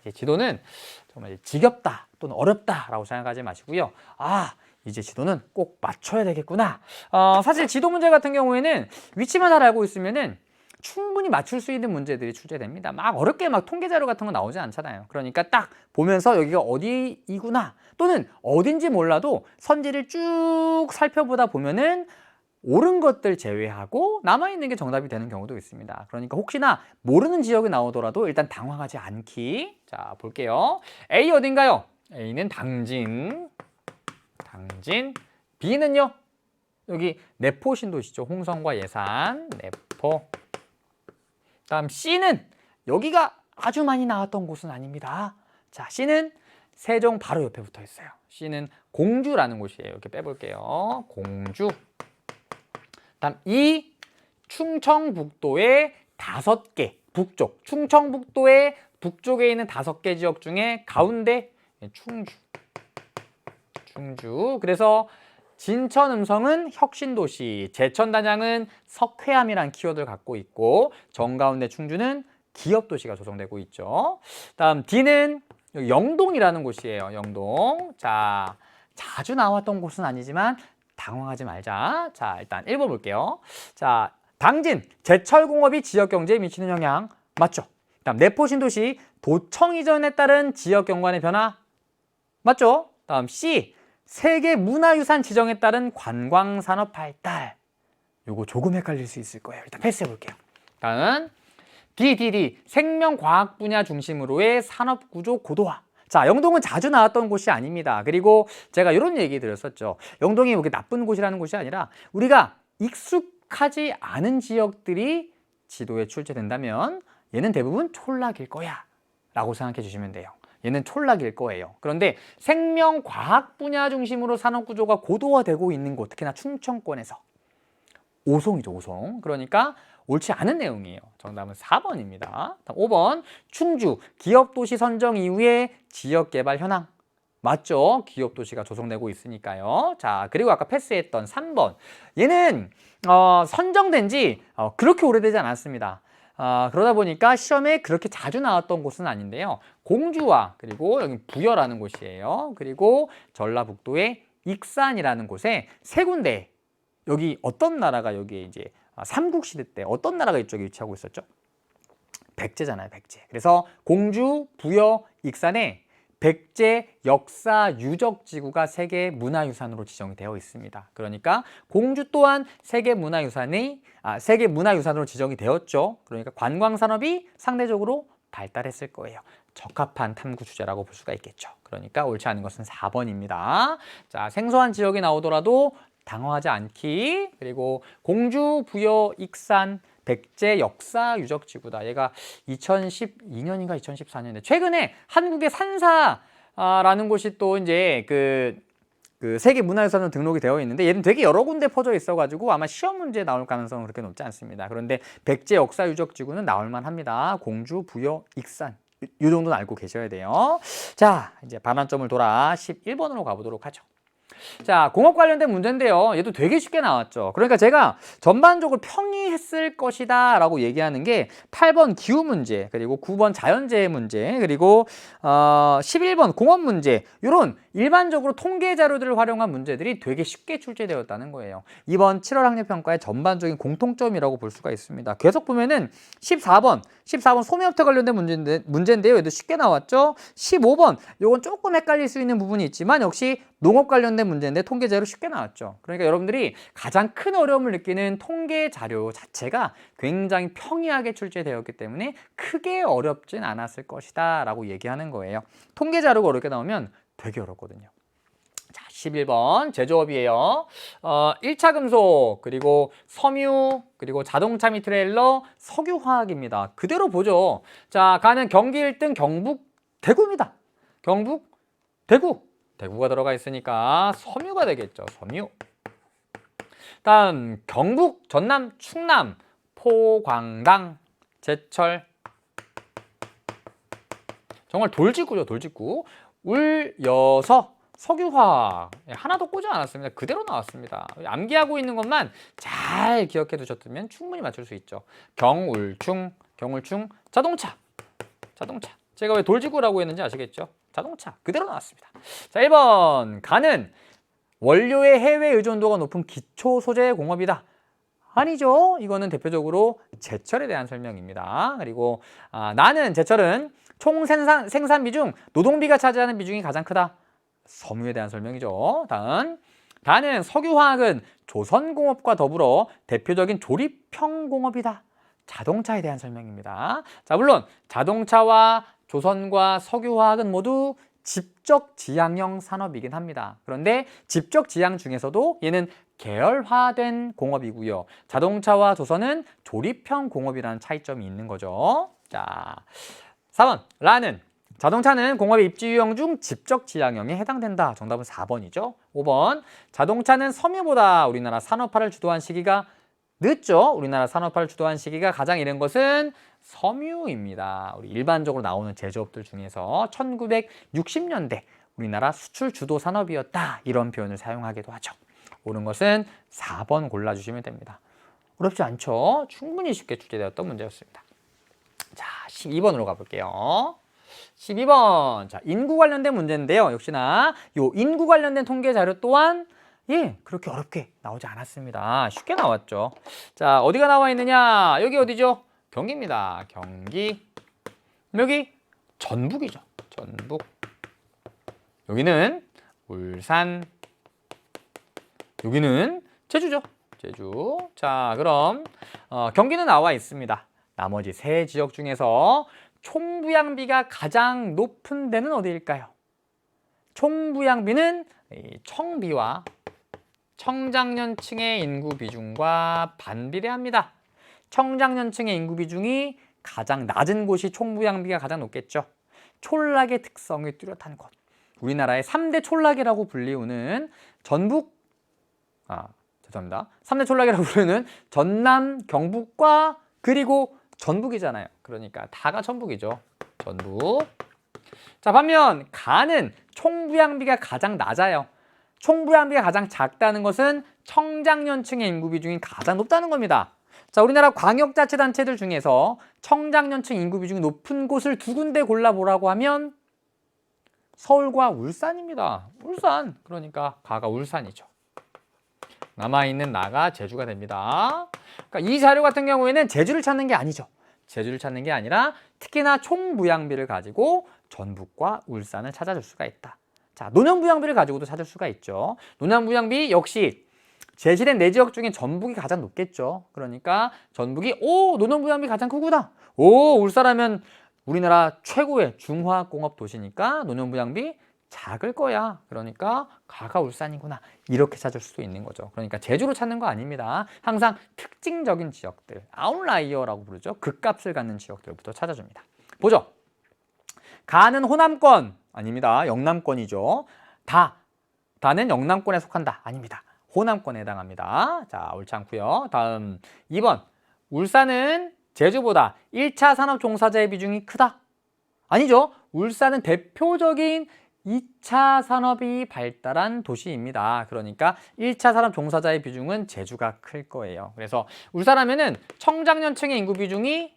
이제 지도는 정말 지겹다 또는 어렵다라고 생각하지 마시고요. 이제 지도는 꼭 맞춰야 되겠구나. 사실 지도 문제 같은 경우에는 위치만 잘 알고 있으면은 충분히 맞출 수 있는 문제들이 출제됩니다. 막 어렵게 막 통계 자료 같은 거 나오지 않잖아요. 그러니까 딱 보면서 여기가 어디이구나 또는 어딘지 몰라도 선지를 쭉 살펴보다 보면은 옳은 것들 제외하고 남아있는 게 정답이 되는 경우도 있습니다. 그러니까 혹시나 모르는 지역이 나오더라도 일단 당황하지 않기. 자, 볼게요. A 어딘가요? A는 당진. B는요? 여기 내포 신도시죠. 홍성과 예산, 내포. 다음 C는 여기가 아주 많이 나왔던 곳은 아닙니다. 자, C는 세종 바로 옆에 붙어 있어요. C는 공주라는 곳이에요. 이렇게 빼볼게요. 공주. 다음 E, 충청북도의 5개, 북쪽. 충청북도의 북쪽에 있는 5개 지역 중에 가운데 충주. 그래서 진천 음성은 혁신도시, 제천 단양은 석회암이라는 키워드를 갖고 있고 정가운데 충주는 기업도시가 조성되고 있죠. 다음 D는 영동이라는 곳이에요. 영동. 자, 자주 나왔던 곳은 아니지만 당황하지 말자. 자, 일단 1번 볼게요. 자, 당진, 제철공업이 지역경제에 미치는 영향 맞죠? 다음 내포 신도시, 도청 이전에 따른 지역 경관의 변화 맞죠? 다음 C, 세계 문화유산 지정에 따른 관광산업 발달. 요거 조금 헷갈릴 수 있을 거예요. 일단 패스해 볼게요. 다음은 D, 생명과학 분야 중심으로의 산업구조 고도화. 자, 영동은 자주 나왔던 곳이 아닙니다. 그리고 제가 이런 얘기 드렸었죠. 영동이 이렇게 나쁜 곳이라는 곳이 아니라 우리가 익숙하지 않은 지역들이 지도에 출제된다면 얘는 대부분 촌락일 거야 라고 생각해 주시면 돼요. 얘는 촌락일 거예요. 그런데 생명과학 분야 중심으로 산업구조가 고도화되고 있는 곳, 특히나 충청권에서 오송이죠, 오송. 그러니까 옳지 않은 내용이에요. 정답은 4번입니다. 5번, 충주 기업도시 선정 이후에 지역개발 현황. 맞죠? 기업도시가 조성되고 있으니까요. 자, 그리고 아까 패스했던 3번. 얘는 선정된 지 그렇게 오래되지 않았습니다. 그러다 보니까 시험에 그렇게 자주 나왔던 곳은 아닌데요. 공주와 그리고 여기 부여라는 곳이에요. 그리고 전라북도의 익산이라는 곳에 세 군데. 여기 어떤 나라가 여기에 이제 삼국시대 때 어떤 나라가 이쪽에 위치하고 있었죠? 백제잖아요, 백제. 그래서 공주, 부여, 익산에 백제 역사 유적 지구가 세계 문화유산으로 지정이 되어 있습니다. 그러니까 공주 또한 세계 문화유산으로 지정이 되었죠. 그러니까 관광 산업이 상대적으로 발달했을 거예요. 적합한 탐구 주제라고 볼 수가 있겠죠. 그러니까 옳지 않은 것은 4번입니다. 자, 생소한 지역이 나오더라도 당황하지 않기. 그리고 공주, 부여, 익산, 백제 역사 유적 지구다. 얘가 2012년인가 2014년인데 최근에 한국의 산사라는 곳이 또 이제 그 세계 문화유산으로 등록이 되어 있는데 얘는 되게 여러 군데 퍼져 있어가지고 아마 시험 문제에 나올 가능성은 그렇게 높지 않습니다. 그런데 백제 역사 유적 지구는 나올 만합니다. 공주, 부여, 익산. 이 정도는 알고 계셔야 돼요. 자, 이제 반환점을 돌아 11번으로 가보도록 하죠. 자, 공업 관련된 문제인데요. 얘도 되게 쉽게 나왔죠. 그러니까 제가 전반적으로 평이했을 것이다 라고 얘기하는 게 8번 기후 문제, 그리고 9번 자연재해 문제, 그리고 11번 공업 문제, 이런 일반적으로 통계 자료들을 활용한 문제들이 되게 쉽게 출제되었다는 거예요. 이번 7월 학력평가의 전반적인 공통점이라고 볼 수가 있습니다. 계속 보면은 14번 소매업체 관련된 문제인데요. 얘도 쉽게 나왔죠. 15번 요건 조금 헷갈릴 수 있는 부분이 있지만 역시 농업 관련된 문제인데 통계 자료 쉽게 나왔죠. 그러니까 여러분들이 가장 큰 어려움을 느끼는 통계 자료 자체가 굉장히 평이하게 출제되었기 때문에 크게 어렵진 않았을 것이다 라고 얘기하는 거예요. 통계 자료가 어렵게 나오면 되게 어렵거든요. 자, 11번 제조업이에요. 1차 금속, 그리고 섬유, 그리고 자동차 및 트레일러, 석유화학입니다. 그대로 보죠. 자, 가는 경기 1등 경북 대구입니다. 경북 대구. 대구가 들어가 있으니까 섬유가 되겠죠. 섬유. 다음 경북, 전남, 충남, 포광당, 제철. 정말 돌직구죠. 돌직구. 울, 여서, 석유화학. 하나도 꼬지 않았습니다. 그대로 나왔습니다. 암기하고 있는 것만 잘 기억해 두셨다면 충분히 맞출 수 있죠. 경울충, 자동차. 제가 왜 돌직구라고 했는지 아시겠죠? 자동차. 그대로 나왔습니다. 자, 1번. 가는 원료의 해외 의존도가 높은 기초 소재 공업이다. 아니죠. 이거는 대표적으로 제철에 대한 설명입니다. 그리고 나는 제철은 총 생산 비중, 노동비가 차지하는 비중이 가장 크다. 섬유에 대한 설명이죠. 다음 다는 석유화학은 조선공업과 더불어 대표적인 조립형공업이다. 자동차에 대한 설명입니다. 자, 물론 자동차와 조선과 석유화학은 모두 집적지향형 산업이긴 합니다. 그런데 집적지향 중에서도 얘는 계열화된 공업이고요. 자동차와 조선은 조립형 공업이라는 차이점이 있는 거죠. 자, 4번 라는 자동차는 공업의 입지 유형 중 집적지향형에 해당된다. 정답은 4번이죠. 5번 자동차는 섬유보다 우리나라 산업화를 주도한 시기가 늦죠. 우리나라 산업화를 주도한 시기가 가장 이른 것은 섬유입니다. 우리 일반적으로 나오는 제조업들 중에서 1960년대 우리나라 수출 주도 산업이었다. 이런 표현을 사용하기도 하죠. 옳은 것은 4번 골라주시면 됩니다. 어렵지 않죠? 충분히 쉽게 출제되었던 문제였습니다. 자, 12번으로 가볼게요. 12번. 자, 인구 관련된 문제인데요. 역시나 요 인구 관련된 통계 자료 또한 그렇게 어렵게 나오지 않았습니다. 쉽게 나왔죠. 자, 어디가 나와 있느냐? 여기 어디죠? 경기입니다. 경기. 여기 전북이죠. 전북. 여기는 울산. 여기는 제주죠. 제주. 자, 그럼 경기는 나와 있습니다. 나머지 세 지역 중에서 총부양비가 가장 높은 데는 어디일까요? 총부양비는 청비와 청장년층의 인구 비중과 반비례합니다. 청장년층의 인구 비중이 가장 낮은 곳이 총부양비가 가장 높겠죠. 촌락의 특성이 뚜렷한 곳. 우리나라의 3대 촌락이라고 불리우는 죄송합니다. 3대 촌락이라고 부르는 전남, 경북과 그리고 전북이잖아요. 그러니까 다가 전북이죠. 전북. 자, 반면 가는 총부양비가 가장 낮아요. 총부양비가 가장 작다는 것은 청장년층의 인구 비중이 가장 높다는 겁니다. 자, 우리나라 광역자치단체들 중에서 청장년층 인구 비중이 높은 곳을 두 군데 골라보라고 하면 서울과 울산입니다. 울산. 그러니까 가가 울산이죠. 남아있는 나가 제주가 됩니다. 그러니까 이 자료 같은 경우에는 제주를 찾는 게 아니죠. 제주를 찾는 게 아니라 특히나 총부양비를 가지고 전북과 울산을 찾아줄 수가 있다. 자, 노년부양비를 가지고도 찾을 수가 있죠. 노년부양비 역시 제시된 네 지역 중에 전북이 가장 높겠죠. 그러니까 전북이 노년부양비 가장 크구나. 울산하면 우리나라 최고의 중화공업 도시니까 노년부양비 작을 거야. 그러니까 가가 울산이구나. 이렇게 찾을 수도 있는 거죠. 그러니까 제주로 찾는 거 아닙니다. 항상 특징적인 지역들, 아웃라이어라고 부르죠. 극값을 갖는 지역들부터 찾아줍니다. 보죠. 가는 호남권 아닙니다. 영남권이죠. 다는 영남권에 속한다. 아닙니다. 호남권에 해당합니다. 자, 옳지 않고요. 다음 2번. 울산은 제주보다 1차 산업 종사자의 비중이 크다. 아니죠. 울산은 대표적인 2차 산업이 발달한 도시입니다. 그러니까 1차 산업 종사자의 비중은 제주가 클 거예요. 그래서 울산하면은 청장년층의 인구 비중이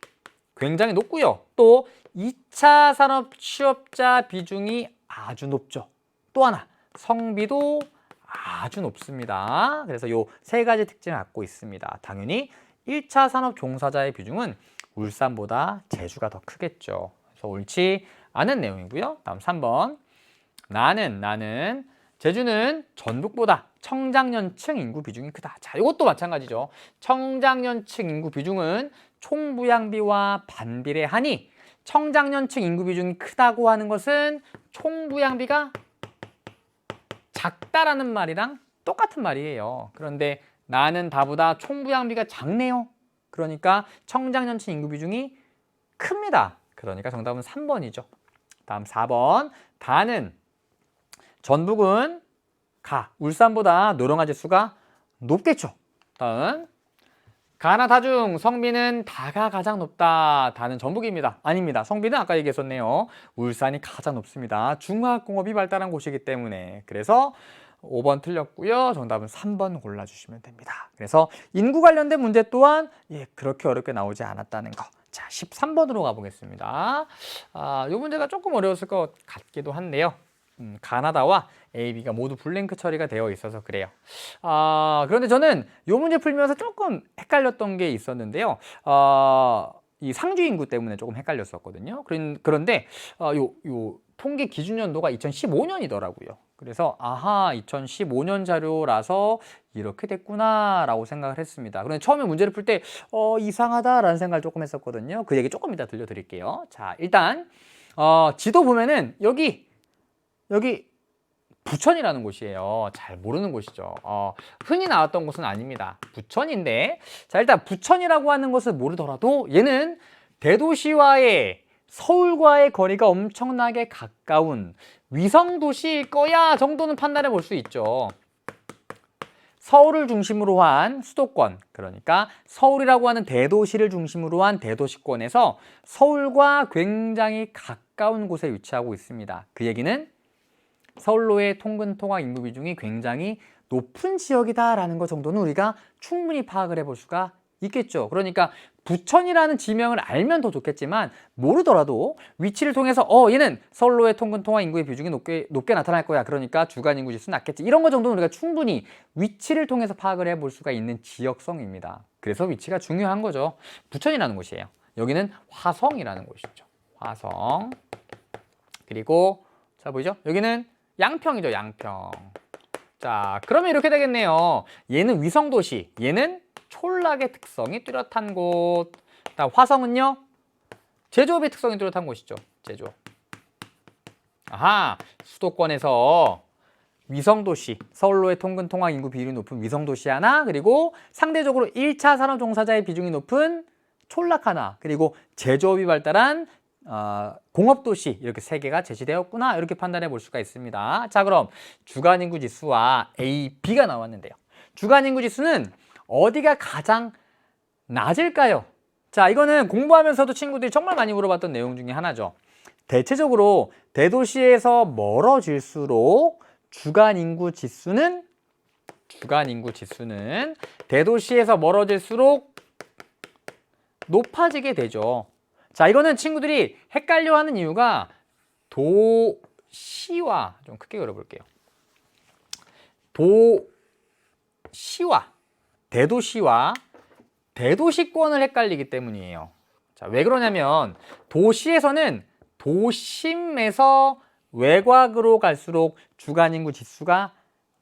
굉장히 높고요. 또 2차 산업 취업자 비중이 아주 높죠. 또 하나, 성비도 아주 높습니다. 그래서 요 세 가지 특징을 갖고 있습니다. 당연히 1차 산업 종사자의 비중은 울산보다 제주가 더 크겠죠. 그래서 옳지 않은 내용이고요. 다음 3번. 나는 제주는 전북보다 청장년층 인구 비중이 크다. 자, 이것도 마찬가지죠. 청장년층 인구 비중은 총부양비와 반비례하니 청장년층 인구 비중이 크다고 하는 것은 총부양비가 작다라는 말이랑 똑같은 말이에요. 그런데 나는 다보다 총부양비가 작네요. 그러니까 청장년층 인구 비중이 큽니다. 그러니까 정답은 3번이죠. 다음 4번. 다는 전북은 울산보다 노령화 지수가 높겠죠. 다음 가나 다 중 성비는 다가 가장 높다. 다는 전북입니다. 아닙니다. 성비는 아까 얘기했었네요. 울산이 가장 높습니다. 중화공업이 발달한 곳이기 때문에. 그래서 5번 틀렸고요. 정답은 3번 골라주시면 됩니다. 그래서 인구 관련된 문제 또한 그렇게 어렵게 나오지 않았다는 거. 자, 13번으로 가보겠습니다. 이 문제가 조금 어려웠을 것 같기도 한데요. 가나다와 AB가 모두 블랭크 처리가 되어 있어서 그래요. 그런데 저는 이 문제 풀면서 조금 헷갈렸던 게 있었는데요. 이 상주 인구 때문에 조금 헷갈렸었거든요. 그런데 요 통계 기준 연도가 2015년이더라고요. 그래서 아하 2015년 자료라서 이렇게 됐구나 라고 생각을 했습니다. 그런데 처음에 문제를 풀 때 이상하다라는 생각을 조금 했었거든요. 그 얘기 조금 이따 들려드릴게요. 자, 일단 지도 보면은 여기 부천이라는 곳이에요. 잘 모르는 곳이죠. 흔히 나왔던 곳은 아닙니다. 부천인데, 자, 일단 부천이라고 하는 것을 모르더라도 얘는 대도시와의 서울과의 거리가 엄청나게 가까운 위성도시일 거야 정도는 판단해 볼 수 있죠. 서울을 중심으로 한 수도권, 그러니까 서울이라고 하는 대도시를 중심으로 한 대도시권에서 서울과 굉장히 가까운 곳에 위치하고 있습니다. 그 얘기는 서울로의 통근 통학 인구 비중이 굉장히 높은 지역이다라는 것 정도는 우리가 충분히 파악을 해볼 수가 있겠죠. 그러니까 부천이라는 지명을 알면 더 좋겠지만 모르더라도 위치를 통해서 얘는 서울로의 통근 통학 인구의 비중이 높게 나타날 거야. 그러니까 주간 인구 지수 낮겠지. 이런 것 정도는 우리가 충분히 위치를 통해서 파악을 해볼 수가 있는 지역성입니다. 그래서 위치가 중요한 거죠. 부천이라는 곳이에요. 여기는 화성이라는 곳이죠. 화성. 그리고 자 보이죠? 여기는 양평이죠. 양평. 자, 그러면 이렇게 되겠네요. 얘는 위성도시, 얘는 촌락의 특성이 뚜렷한 곳. 화성은요? 제조업의 특성이 뚜렷한 곳이죠. 제조업. 아하, 수도권에서 위성도시, 서울로의 통근 통학 인구 비율이 높은 위성도시 하나, 그리고 상대적으로 1차 산업 종사자의 비중이 높은 촌락 하나, 그리고 제조업이 발달한 공업도시, 이렇게 세 개가 제시되었구나, 이렇게 판단해 볼 수가 있습니다. 자, 그럼 주간인구 지수와 A, B가 나왔는데요. 주간인구 지수는 어디가 가장 낮을까요? 자, 이거는 공부하면서도 친구들이 정말 많이 물어봤던 내용 중에 하나죠. 대체적으로 대도시에서 멀어질수록 주간인구 지수는 대도시에서 멀어질수록 높아지게 되죠. 자, 이거는 친구들이 헷갈려하는 이유가 도시와, 좀 크게 그려볼게요. 대도시와 대도시권을 헷갈리기 때문이에요. 자, 왜 그러냐면 도시에서는 도심에서 외곽으로 갈수록 주간인구 지수가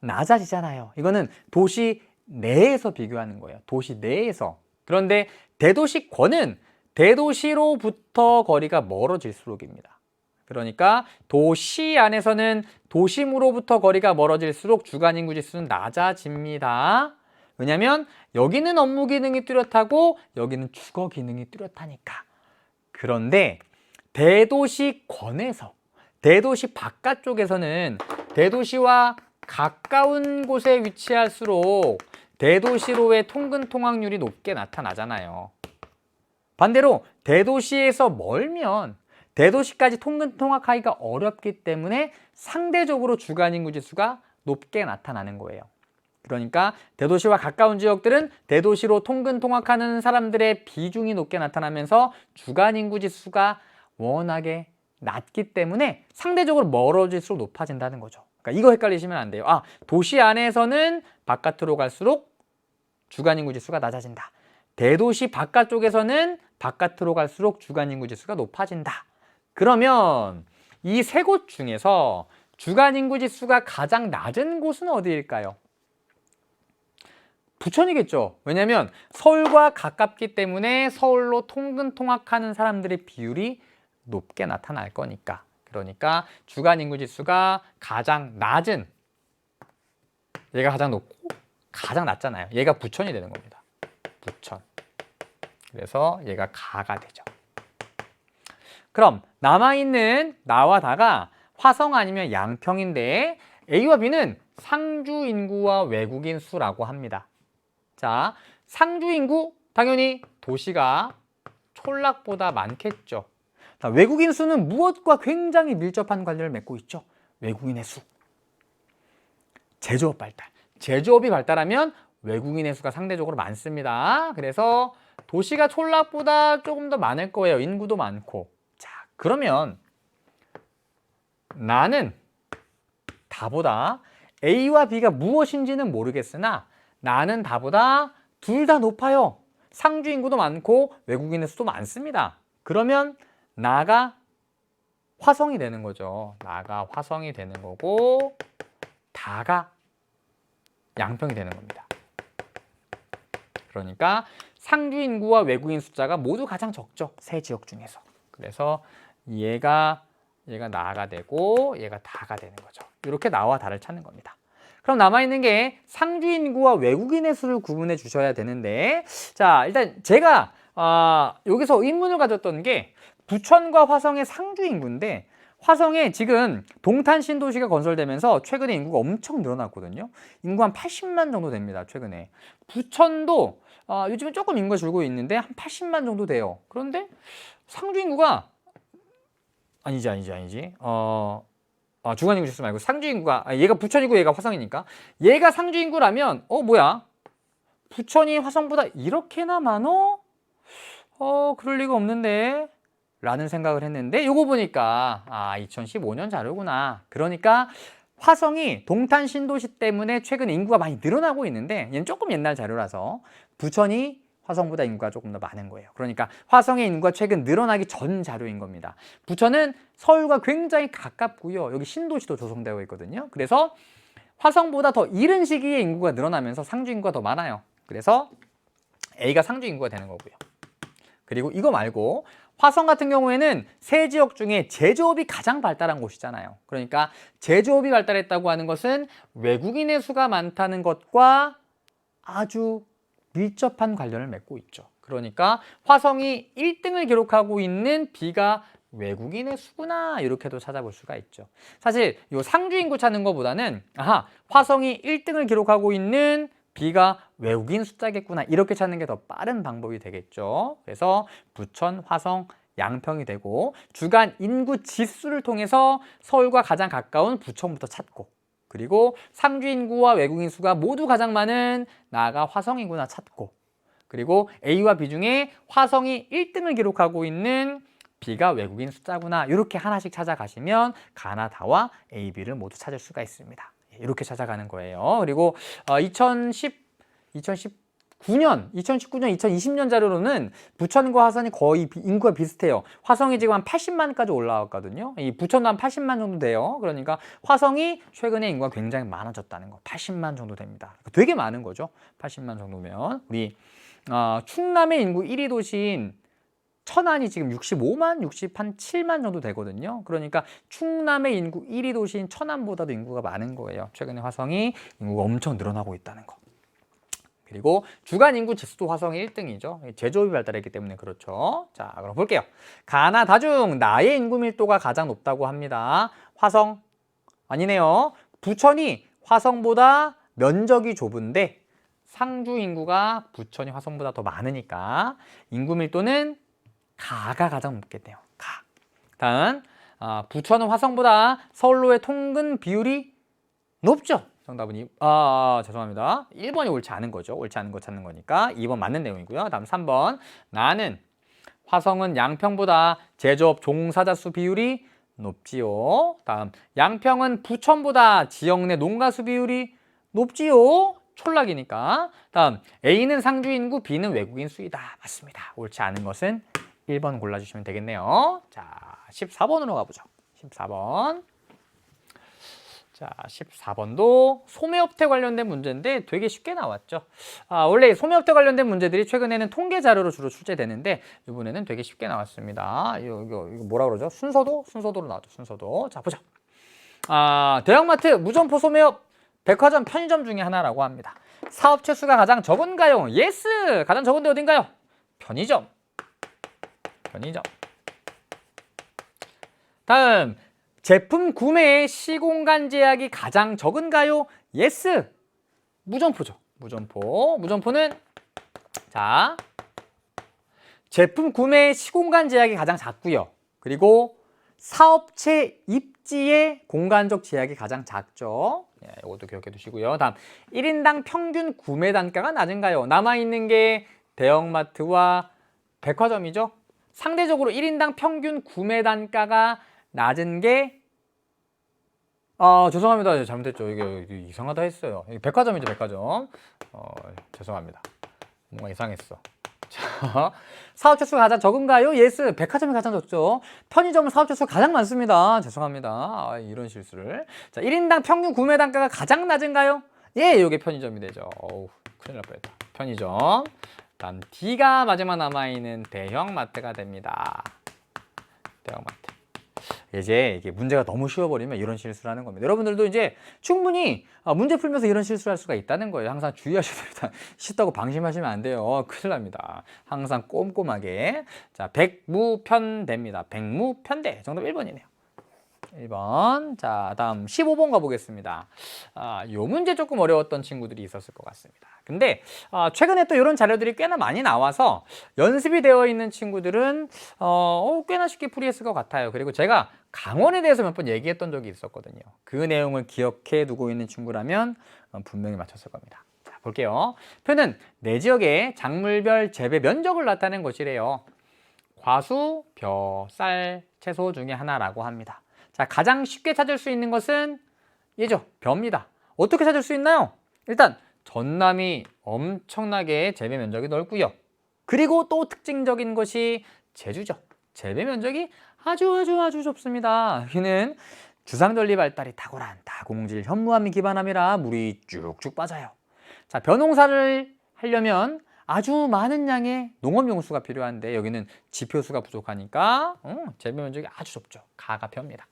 낮아지잖아요. 이거는 도시 내에서 비교하는 거예요. 도시 내에서. 그런데 대도시권은 대도시로부터 거리가 멀어질수록입니다. 그러니까 도시 안에서는 도심으로부터 거리가 멀어질수록 주간인구 지수는 낮아집니다. 왜냐하면 여기는 업무 기능이 뚜렷하고 여기는 주거 기능이 뚜렷하니까. 그런데 대도시권에서, 대도시 바깥쪽에서는 대도시와 가까운 곳에 위치할수록 대도시로의 통근 통학률이 높게 나타나잖아요. 반대로 대도시에서 멀면 대도시까지 통근 통학하기가 어렵기 때문에 상대적으로 주간인구 지수가 높게 나타나는 거예요. 그러니까 대도시와 가까운 지역들은 대도시로 통근 통학하는 사람들의 비중이 높게 나타나면서 주간인구 지수가 워낙에 낮기 때문에 상대적으로 멀어질수록 높아진다는 거죠. 그러니까 이거 헷갈리시면 안 돼요. 도시 안에서는 바깥으로 갈수록 주간인구 지수가 낮아진다. 대도시 바깥쪽에서는 바깥으로 갈수록 주간인구 지수가 높아진다. 그러면 이 세 곳 중에서 주간인구 지수가 가장 낮은 곳은 어디일까요? 부천이겠죠. 왜냐하면 서울과 가깝기 때문에 서울로 통근 통학하는 사람들의 비율이 높게 나타날 거니까. 그러니까 주간인구 지수가 가장 낮은, 얘가 가장 높고 가장 낮잖아요. 얘가 부천이 되는 겁니다. 부천. 그래서 얘가 가가 되죠. 그럼 남아있는 나와 다가 화성 아니면 양평인데 A와 B는 상주 인구와 외국인 수라고 합니다. 자, 상주 인구 당연히 도시가 촌락보다 많겠죠. 자, 외국인 수는 무엇과 굉장히 밀접한 관련을 맺고 있죠. 외국인의 수. 제조업 발달. 제조업이 발달하면 외국인의 수가 상대적으로 많습니다. 그래서 도시가 촌락보다 조금 더 많을 거예요. 인구도 많고. 자, 그러면 나는 다보다 A와 B가 무엇인지는 모르겠으나 나는 다보다 둘 다 높아요. 상주 인구도 많고 외국인의 수도 많습니다. 그러면 나가 화성이 되는 거죠. 나가 화성이 되는 거고 다가 양평이 되는 겁니다. 그러니까 상주 인구와 외국인 숫자가 모두 가장 적죠. 세 지역 중에서. 그래서 얘가 나가 되고 얘가 다가 되는 거죠. 이렇게 나와 다를 찾는 겁니다. 그럼 남아있는 게 상주 인구와 외국인의 수를 구분해 주셔야 되는데, 자, 일단 제가 여기서 의문을 가졌던 게 부천과 화성의 상주 인구인데, 화성에 지금 동탄 신도시가 건설되면서 최근에 인구가 엄청 늘어났거든요. 인구 한 80만 정도 됩니다, 최근에. 부천도 요즘에 조금 인구가 줄고 있는데 한 80만 정도 돼요. 그런데 상주 인구가 아니지. 주간 인구 실수 말고 상주 인구가 얘가 부천이고 얘가 화성이니까 얘가 상주 인구라면 뭐야? 부천이 화성보다 이렇게나 많어? 그럴 리가 없는데 라는 생각을 했는데 요거 보니까 2015년 자료구나. 그러니까 화성이 동탄 신도시 때문에 최근 인구가 많이 늘어나고 있는데 얘는 조금 옛날 자료라서 부천이 화성보다 인구가 조금 더 많은 거예요. 그러니까 화성의 인구가 최근 늘어나기 전 자료인 겁니다. 부천은 서울과 굉장히 가깝고요. 여기 신도시도 조성되어 있거든요. 그래서 화성보다 더 이른 시기에 인구가 늘어나면서 상주 인구가 더 많아요. 그래서 A가 상주 인구가 되는 거고요. 그리고 이거 말고 화성 같은 경우에는 세 지역 중에 제조업이 가장 발달한 곳이잖아요. 그러니까 제조업이 발달했다고 하는 것은 외국인의 수가 많다는 것과 아주 밀접한 관련을 맺고 있죠. 그러니까 화성이 1등을 기록하고 있는 B가 외국인의 수구나 이렇게도 찾아볼 수가 있죠. 사실 이 상주 인구 찾는 것보다는 화성이 1등을 기록하고 있는 B가 외국인 숫자겠구나 이렇게 찾는 게 더 빠른 방법이 되겠죠. 그래서 부천, 화성, 양평이 되고 주간 인구 지수를 통해서 서울과 가장 가까운 부천부터 찾고 그리고 상주 인구와 외국인 수가 모두 가장 많은 나아가 화성이구나 찾고 그리고 A와 B 중에 화성이 1등을 기록하고 있는 B가 외국인 숫자구나 이렇게 하나씩 찾아가시면 가나다와 A, B를 모두 찾을 수가 있습니다. 이렇게 찾아가는 거예요. 그리고 2019년, 2020년 자료로는 부천과 화성이 거의 인구가 비슷해요. 화성이 지금 한 80만까지 올라왔거든요. 이 부천도 한 80만 정도 돼요. 그러니까 화성이 최근에 인구가 굉장히 많아졌다는 거. 80만 정도 됩니다. 되게 많은 거죠. 80만 정도면. 우리 충남의 인구 1위 도시인 천안이 지금 65만, 67만 정도 되거든요. 그러니까 충남의 인구 1위 도시인 천안보다도 인구가 많은 거예요. 최근에 화성이 인구가 엄청 늘어나고 있다는 거. 그리고 주간 인구 지수도 화성이 1등이죠. 제조업이 발달했기 때문에 그렇죠. 자, 그럼 볼게요. 가나다 중 나의 인구 밀도가 가장 높다고 합니다. 화성 아니네요. 부천이 화성보다 면적이 좁은데 상주 인구가 부천이 화성보다 더 많으니까 인구 밀도는 가가 가장 높겠네요. 가. 다음 부천은 화성보다 서울로의 통근 비율이 높죠. 정답은 죄송합니다. 1번이 옳지 않은 거죠. 옳지 않은 거 찾는 거니까 2번 맞는 내용이고요. 다음 3번 나는 화성은 양평보다 제조업 종사자 수 비율이 높지요. 다음 양평은 부천보다 지역 내 농가 수 비율이 높지요. 촌락이니까. 다음 A는 상주 인구, B는 외국인 수이다. 맞습니다. 옳지 않은 것은 1번 골라주시면 되겠네요. 자, 14번으로 가보죠. 14번. 자, 14번도 소매업태 관련된 문제인데 되게 쉽게 나왔죠. 원래 소매업태 관련된 문제들이 최근에는 통계 자료로 주로 출제되는데 이번에는 되게 쉽게 나왔습니다. 이거 뭐라 그러죠? 순서도로 나왔죠. 순서도. 자, 보자. 대형마트, 무점포, 소매업, 백화점, 편의점 중에 하나라고 합니다. 사업체 수가 가장 적은가요? 예스! 가장 적은데 어딘가요? 편의점. 다음 제품 구매의 시공간 제약이 가장 적은가요? 예스! 무점포죠. 무점포는 자 제품 구매의 시공간 제약이 가장 작고요. 그리고 사업체 입지의 공간적 제약이 가장 작죠. 이것도 기억해 두시고요. 다음 1인당 평균 구매 단가가 낮은가요? 남아있는 게 대형마트와 백화점이죠. 상대적으로 1인당 평균 구매 단가가 낮은 게 죄송합니다. 잘못했죠. 이게 이상하다 했어요. 백화점이죠, 백화점. 죄송합니다. 뭔가 이상했어. 자, 사업자 수가 가장 적은가요? 예스. 백화점이 가장 적죠. 편의점은 사업자 수가 가장 많습니다. 죄송합니다. 이런 실수를. 자, 1인당 평균 구매 단가가 가장 낮은가요? 예, 이게 편의점이 되죠. 어우, 큰일 날 뻔했다. 편의점. 다음 D가 마지막 남아있는 대형마트가 됩니다. 대형마트. 이제 이게 문제가 너무 쉬워버리면 이런 실수를 하는 겁니다. 여러분들도 이제 충분히 문제 풀면서 이런 실수를 할 수가 있다는 거예요. 항상 주의하셔야 됩니다. 쉽다고 방심하시면 안 돼요. 큰일 납니다. 항상 꼼꼼하게. 자, 백무편대입니다. 백무편대. 정답 1번이네요. 1번. 자, 다음 15번 가보겠습니다. 요 문제 조금 어려웠던 친구들이 있었을 것 같습니다. 근데 최근에 또 이런 자료들이 꽤나 많이 나와서 연습이 되어 있는 친구들은 꽤나 쉽게 풀이했을 것 같아요. 그리고 제가 강원에 대해서 몇 번 얘기했던 적이 있었거든요. 그 내용을 기억해 두고 있는 친구라면 분명히 맞췄을 겁니다. 자, 볼게요. 표는 내 지역의 작물별 재배 면적을 나타낸 것이래요. 과수, 벼, 쌀, 채소 중에 하나라고 합니다. 자, 가장 쉽게 찾을 수 있는 것은 얘죠. 벼입니다. 어떻게 찾을 수 있나요? 일단 전남이 엄청나게 재배 면적이 넓고요. 그리고 또 특징적인 것이 제주죠. 재배 면적이 아주 좁습니다. 여기는 주상전리 발달이 탁월한 다공질 현무암이 기반함이라 물이 쭉쭉 빠져요. 자, 벼농사를 하려면 아주 많은 양의 농업용수가 필요한데 여기는 지표수가 부족하니까 재배 면적이 아주 좁죠. 가가 벼입니다.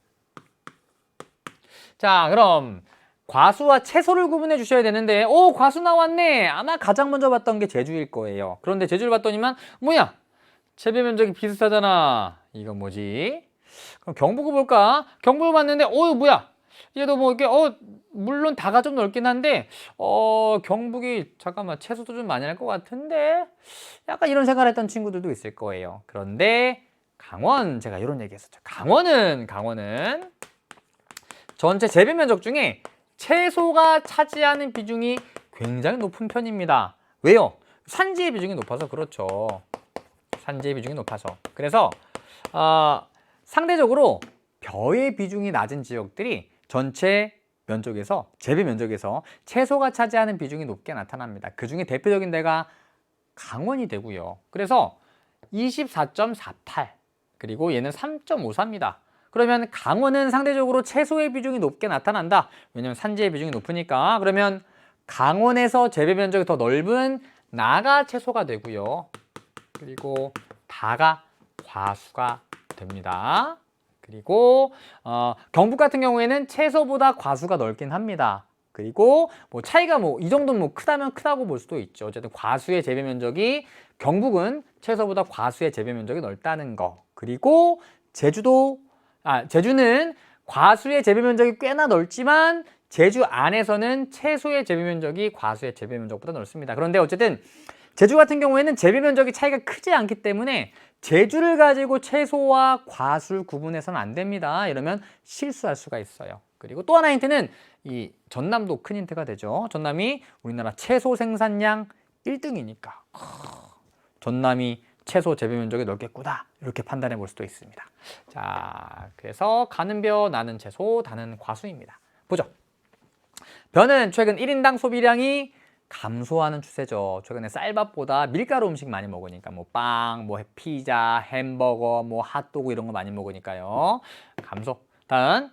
자, 그럼 과수와 채소를 구분해 주셔야 되는데 과수 나왔네. 아마 가장 먼저 봤던 게 제주일 거예요. 그런데 제주를 봤더니만 뭐야? 재배 면적이 비슷하잖아. 이건 뭐지? 그럼 경북을 볼까? 경북을 봤는데 뭐야? 얘도 뭐 이렇게 물론 다가 좀 넓긴 한데 경북이 잠깐만 채소도 좀 많이 할 것 같은데 약간 이런 생각을 했던 친구들도 있을 거예요. 그런데 강원, 제가 이런 얘기 했었죠. 강원은 전체 재배 면적 중에 채소가 차지하는 비중이 굉장히 높은 편입니다. 왜요? 산지의 비중이 높아서 그렇죠. 산지의 비중이 높아서. 그래서 상대적으로 벼의 비중이 낮은 지역들이 전체 면적에서, 재배 면적에서 채소가 차지하는 비중이 높게 나타납니다. 그 중에 대표적인 데가 강원이 되고요. 그래서 24.48, 그리고 얘는 3.54입니다. 그러면 강원은 상대적으로 채소의 비중이 높게 나타난다. 왜냐하면 산지의 비중이 높으니까. 그러면 강원에서 재배 면적이 더 넓은 나가 채소가 되고요. 그리고 다가 과수가 됩니다. 그리고 경북 같은 경우에는 채소보다 과수가 넓긴 합니다. 그리고 뭐 차이가 이 정도는 뭐 크다면 크다고 볼 수도 있죠. 어쨌든 과수의 재배 면적이, 경북은 채소보다 과수의 재배 면적이 넓다는 거. 그리고 제주는 과수의 재배 면적이 꽤나 넓지만 제주 안에서는 채소의 재배 면적이 과수의 재배 면적보다 넓습니다. 그런데 어쨌든 제주 같은 경우에는 재배 면적이 차이가 크지 않기 때문에 제주를 가지고 채소와 과수를 구분해서는 안 됩니다. 이러면 실수할 수가 있어요. 그리고 또 하나 힌트는 이 전남도 큰 힌트가 되죠. 전남이 우리나라 채소 생산량 1등이니까 전남이 채소 재배 면적이 넓겠구나, 이렇게 판단해 볼 수도 있습니다. 자, 그래서 가는 벼, 나는 채소, 다는 과수입니다. 보죠. 벼는 최근 1인당 소비량이 감소하는 추세죠. 최근에 쌀밥보다 밀가루 음식 많이 먹으니까 뭐 빵, 뭐 피자, 햄버거, 뭐 핫도그 이런 거 많이 먹으니까요. 감소. 다음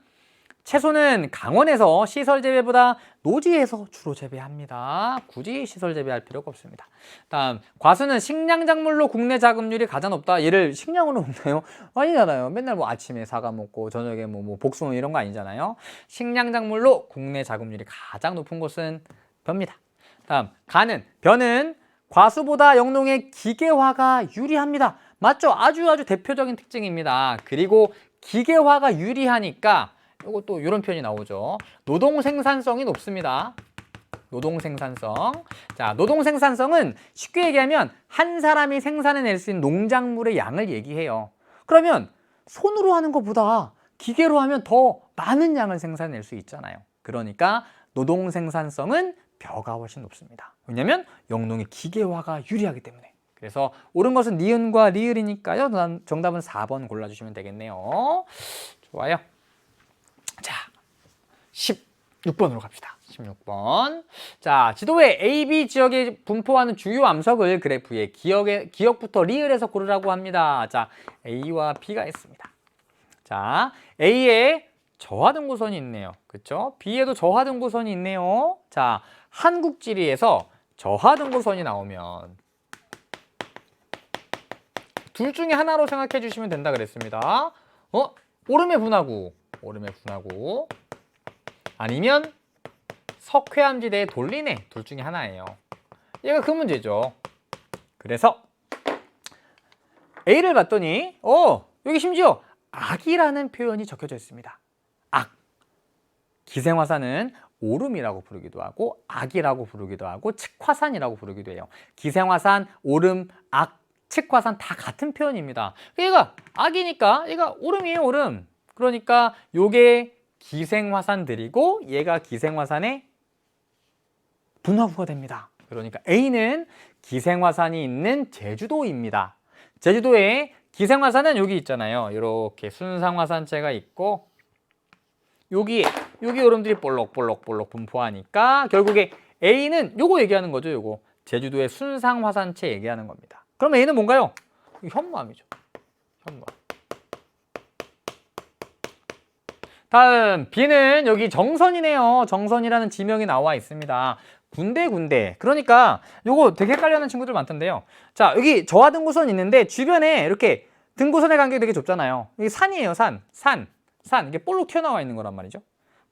채소는 강원에서 시설 재배보다 노지에서 주로 재배합니다. 굳이 시설 재배할 필요가 없습니다. 다음 과수는 식량 작물로 국내 자급률이 가장 높다. 얘를 식량으로 먹나요? 아니잖아요. 맨날 뭐 아침에 사과 먹고 저녁에 뭐 복숭아 이런 거 아니잖아요. 식량 작물로 국내 자급률이 가장 높은 곳은 벼입니다. 다음 벼는 과수보다 영농의 기계화가 유리합니다. 맞죠? 아주 대표적인 특징입니다. 그리고 기계화가 유리하니까 이것도 이런 표현이 나오죠. 노동 생산성이 높습니다. 노동 생산성. 자, 노동 생산성은 쉽게 얘기하면 한 사람이 생산해낼 수 있는 농작물의 양을 얘기해요. 그러면 손으로 하는 것보다 기계로 하면 더 많은 양을 생산해낼 수 있잖아요. 그러니까 노동 생산성은 벼가 훨씬 높습니다. 왜냐하면 영농의 기계화가 유리하기 때문에. 그래서 옳은 것은 니은과 리을이니까요. 정답은 4번 골라주시면 되겠네요. 좋아요. 자, 6번으로 갑시다. 16번. 자, 지도에 A, B 지역에 분포하는 주요 암석을 그래프에 기억부터 리을에서 고르라고 합니다. 자, A와 B가 있습니다. 자, A에 저하등고선이 있네요. 그렇죠? B에도 저하등고선이 있네요. 자, 한국지리에서 저하등고선이 나오면 둘 중에 하나로 생각해 주시면 된다 그랬습니다. 오름의 분화구, 아니면 석회암지대의 돌리네, 둘 중에 하나예요. 얘가 그 문제죠. 그래서 A를 봤더니 여기 심지어 악이라는 표현이 적혀져 있습니다. 악. 기생화산은 오름이라고 부르기도 하고 악이라고 부르기도 하고 측화산이라고 부르기도 해요. 기생화산, 오름, 악, 측화산 다 같은 표현입니다. 얘가 악이니까 얘가 오름이에요, 오름. 그러니까 요게 기생화산들이고 얘가 기생화산의 분화구가 됩니다. 그러니까 A는 기생화산이 있는 제주도입니다. 제주도에 기생화산은 여기 있잖아요. 이렇게 순상화산체가 있고 여기 오름들이 볼록볼록 분포하니까 결국에 A는 요거 얘기하는 거죠. 요거 제주도의 순상화산체 얘기하는 겁니다. 그럼 A는 뭔가요? 현무암이죠. 현무암. 다음 B는 여기 정선이네요. 정선이라는 지명이 나와 있습니다. 군데 그러니까 요거 되게 헷갈려하는 친구들 많던데요. 자, 여기 저하등고선 있는데 주변에 이렇게 등고선의 간격이 되게 좁잖아요. 이게 산이에요. 산 이게 볼록 튀어나와 있는 거란 말이죠.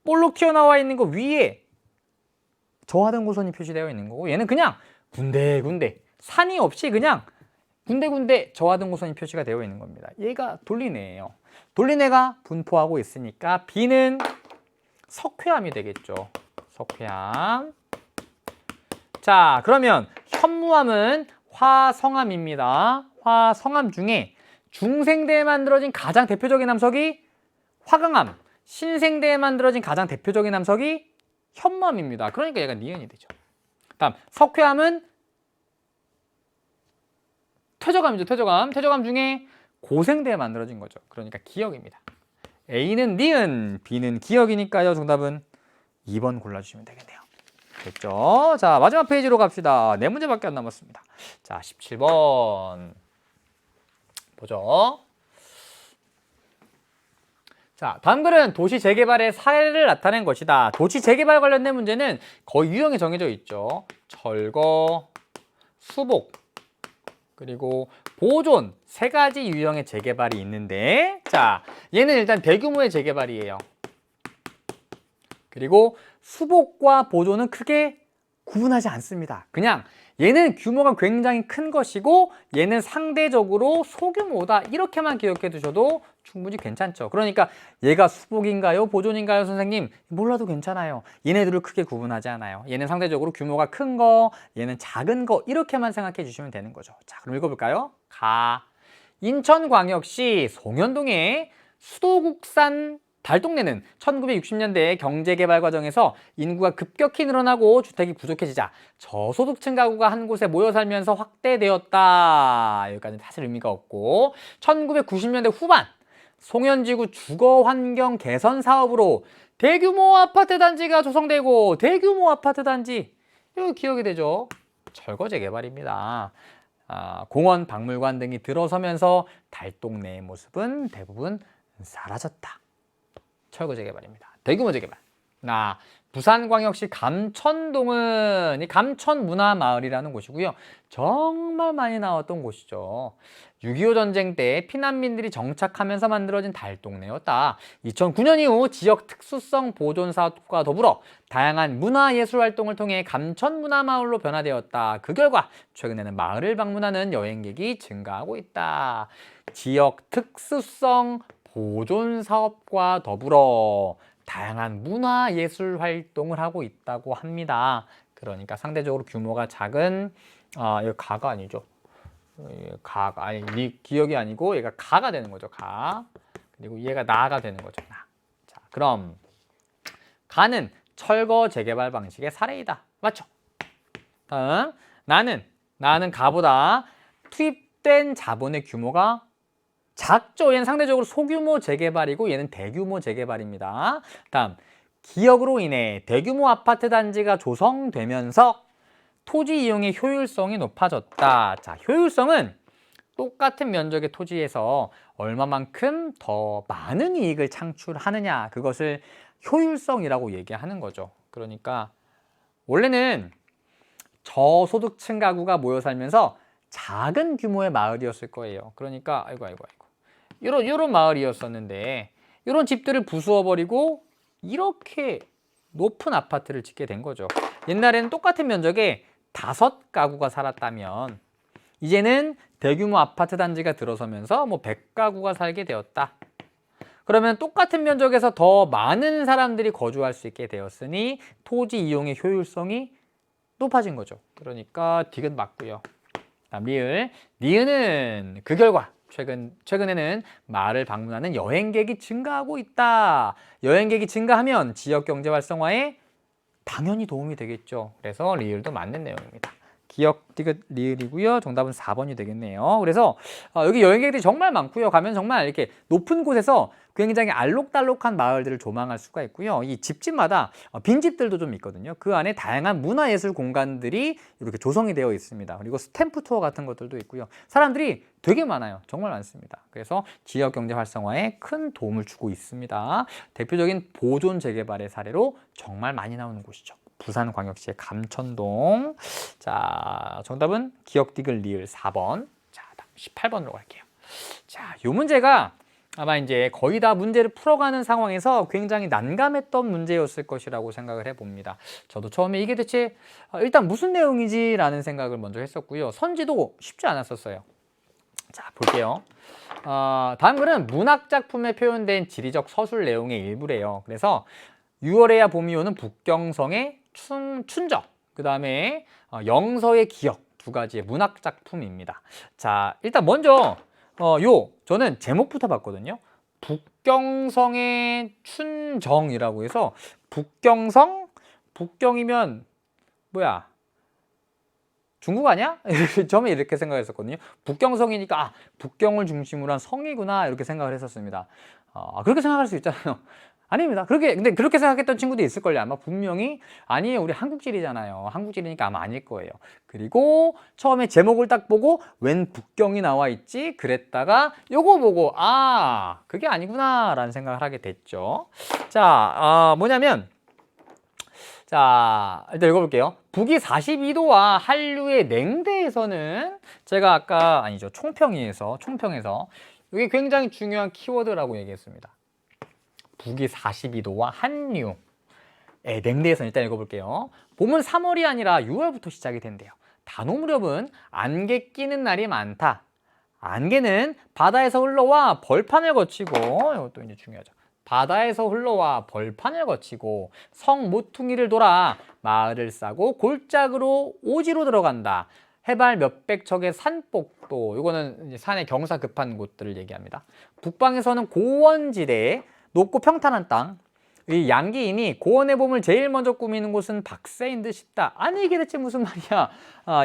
볼록 튀어나와 있는 거 위에 저하등고선이 표시되어 있는 거고 얘는 그냥 군데 산이 없이 그냥 군데 저하등고선이 표시가 되어 있는 겁니다. 얘가 돌리네예요. 돌리네가 분포하고 있으니까 B는 석회암이 되겠죠. 석회암. 자, 그러면 현무암은 화성암입니다. 화성암 중에 중생대에 만들어진 가장 대표적인 암석이 화강암, 신생대에 만들어진 가장 대표적인 암석이 현무암입니다. 그러니까 얘가 니은이 되죠. 다음 석회암은 퇴적암이죠. 퇴적암 중에 고생대에 만들어진 거죠. 그러니까 기역입니다. A는 니은, B는 기역이니까요. 정답은 2번 골라주시면 되겠네요. 됐죠? 자, 마지막 페이지로 갑시다. 4문제밖에 안 남았습니다. 자, 17번 보죠. 자, 다음 글은 도시 재개발의 사례를 나타낸 것이다. 도시 재개발 관련된 문제는 거의 유형이 정해져 있죠. 철거, 수복, 그리고 보존 세 가지 유형의 재개발이 있는데 자, 얘는 일단 대규모의 재개발이에요. 그리고 수복과 보존은 크게 구분하지 않습니다. 그냥 얘는 규모가 굉장히 큰 것이고 얘는 상대적으로 소규모다 이렇게만 기억해 두셔도 충분히 괜찮죠. 그러니까 얘가 수복인가요? 보존인가요? 선생님 몰라도 괜찮아요. 얘네들을 크게 구분하지 않아요. 얘는 상대적으로 규모가 큰 거, 얘는 작은 거 이렇게만 생각해 주시면 되는 거죠. 자, 그럼 읽어볼까요? 인천광역시 송현동의 수도국산 달동네는 1960년대 경제개발 과정에서 인구가 급격히 늘어나고 주택이 부족해지자 저소득층 가구가 한 곳에 모여 살면서 확대되었다. 여기까지는 사실 의미가 없고 1990년대 후반 송현지구 주거환경 개선 사업으로 대규모 아파트 단지가 조성되고 대규모 아파트 단지 이거 기억이 되죠. 철거 재개발입니다. 공원, 박물관 등이 들어서면서 달동네의 모습은 대부분 사라졌다. 철거 재개발입니다. 대규모 재개발. 부산광역시 감천동은 이 감천문화마을이라는 곳이고요. 정말 많이 나왔던 곳이죠. 6.25 전쟁 때 피난민들이 정착하면서 만들어진 달동네였다. 2009년 이후 지역 특수성 보존 사업과 더불어 다양한 문화예술 활동을 통해 감천문화마을로 변화되었다. 그 결과 최근에는 마을을 방문하는 여행객이 증가하고 있다. 지역 특수성 보존 사업과 더불어 다양한 문화예술 활동을 하고 있다고 합니다. 그러니까 상대적으로 규모가 작은 이거 가가 아니죠. 기억이 아니고 얘가 가가 되는 거죠. 가. 그리고 얘가 나가 되는 거죠. 나. 자, 그럼 가는 철거 재개발 방식의 사례이다. 맞죠? 다음 나는 가보다 투입된 자본의 규모가 작죠. 얘는 상대적으로 소규모 재개발이고 얘는 대규모 재개발입니다. 다음 기역으로 인해 대규모 아파트 단지가 조성되면서 토지 이용의 효율성이 높아졌다. 자, 효율성은 똑같은 면적의 토지에서 얼마만큼 더 많은 이익을 창출하느냐, 그것을 효율성이라고 얘기하는 거죠. 그러니까 원래는 저소득층 가구가 모여 살면서 작은 규모의 마을이었을 거예요. 그러니까 아이고 이런 마을이었었는데 이런 집들을 부수어 버리고 이렇게 높은 아파트를 짓게 된 거죠. 옛날에는 똑같은 면적에 5가구가 살았다면 이제는 대규모 아파트 단지가 들어서면서 뭐 100가구가 살게 되었다. 그러면 똑같은 면적에서 더 많은 사람들이 거주할 수 있게 되었으니 토지 이용의 효율성이 높아진 거죠. 그러니까 디귿 맞고요. 다음 리을. 니은은 그 결과 최근에는 마을을 방문하는 여행객이 증가하고 있다. 여행객이 증가하면 지역 경제 활성화에 당연히 도움이 되겠죠. 그래서 리을도 맞는 내용입니다. 기역 디귿 리을이고요. 정답은 4번이 되겠네요. 그래서 여기 여행객들이 정말 많고요. 가면 정말 이렇게 높은 곳에서 굉장히 알록달록한 마을들을 조망할 수가 있고요. 이 집집마다 빈집들도 좀 있거든요. 그 안에 다양한 문화예술 공간들이 이렇게 조성이 되어 있습니다. 그리고 스탬프 투어 같은 것들도 있고요. 사람들이 되게 많아요. 정말 많습니다. 그래서 지역 경제 활성화에 큰 도움을 주고 있습니다. 대표적인 보존 재개발의 사례로 정말 많이 나오는 곳이죠. 부산광역시의 감천동. 자, 정답은 기역 디귿 리을 4번. 자, 다음 18번으로 갈게요. 자, 이 문제가 아마 이제 거의 다 문제를 풀어가는 상황에서 굉장히 난감했던 문제였을 것이라고 생각을 해봅니다. 저도 처음에 이게 대체 일단 무슨 내용이지라는 생각을 먼저 했었고요. 선지도 쉽지 않았었어요. 자, 볼게요. 다음 글은 문학작품에 표현된 지리적 서술 내용의 일부래요. 그래서 6월에야 봄이 오는 북경성의 춘적, 그 다음에 영서의 기역, 2가지의 문학작품입니다. 자, 일단 먼저 저는 제목부터 봤거든요. 북경성의 춘정이라고 해서 북경성? 북경이면 뭐야? 중국 아니야? 처음에 이렇게 생각했었거든요. 북경성이니까 북경을 중심으로 한 성이구나 이렇게 생각을 했었습니다. 그렇게 생각할 수 있잖아요. 아닙니다. 근데 그렇게 생각했던 친구도 있을걸요. 아마 분명히 아니에요. 우리 한국지리잖아요. 한국지리니까 아마 아닐 거예요. 그리고 처음에 제목을 딱 보고 웬 북경이 나와 있지? 그랬다가 요거 보고 그게 아니구나 라는 생각을 하게 됐죠. 자, 뭐냐면 자, 일단 읽어볼게요. 북위 42도와 한류의 냉대에서는 제가 아까 총평에서 이게 굉장히 중요한 키워드라고 얘기했습니다. 북위 42도와 한류. 냉대에서는 일단 읽어볼게요. 봄은 3월이 아니라 6월부터 시작이 된대요. 단오 무렵은 안개 끼는 날이 많다. 안개는 바다에서 흘러와 벌판을 거치고, 이것도 이제 중요하죠. 바다에서 흘러와 벌판을 거치고 성 모퉁이를 돌아 마을을 싸고 골짜기로 오지로 들어간다. 해발 몇백 척의 산복도, 이거는 이제 산의 경사 급한 곳들을 얘기합니다. 북방에서는 고원지대에 높고 평탄한 땅, 이 양기인이 고원의 봄을 제일 먼저 꾸미는 곳은 박새인 듯 싶다. 아니 이게 대체 무슨 말이야?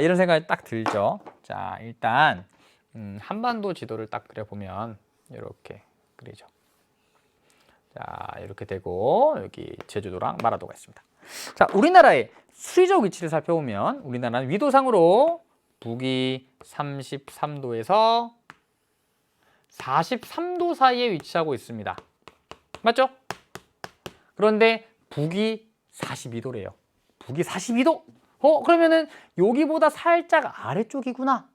이런 생각이 딱 들죠. 자, 일단 한반도 지도를 딱 그려보면 이렇게 그리죠. 자, 이렇게 되고 여기 제주도랑 마라도가 있습니다. 자, 우리나라의 수리적 위치를 살펴보면 우리나라는 위도상으로 북위 33도에서 43도 사이에 위치하고 있습니다. 맞죠? 그런데 북위 42도래요. 북위 42도? 그러면은 여기보다 살짝 아래쪽이구나.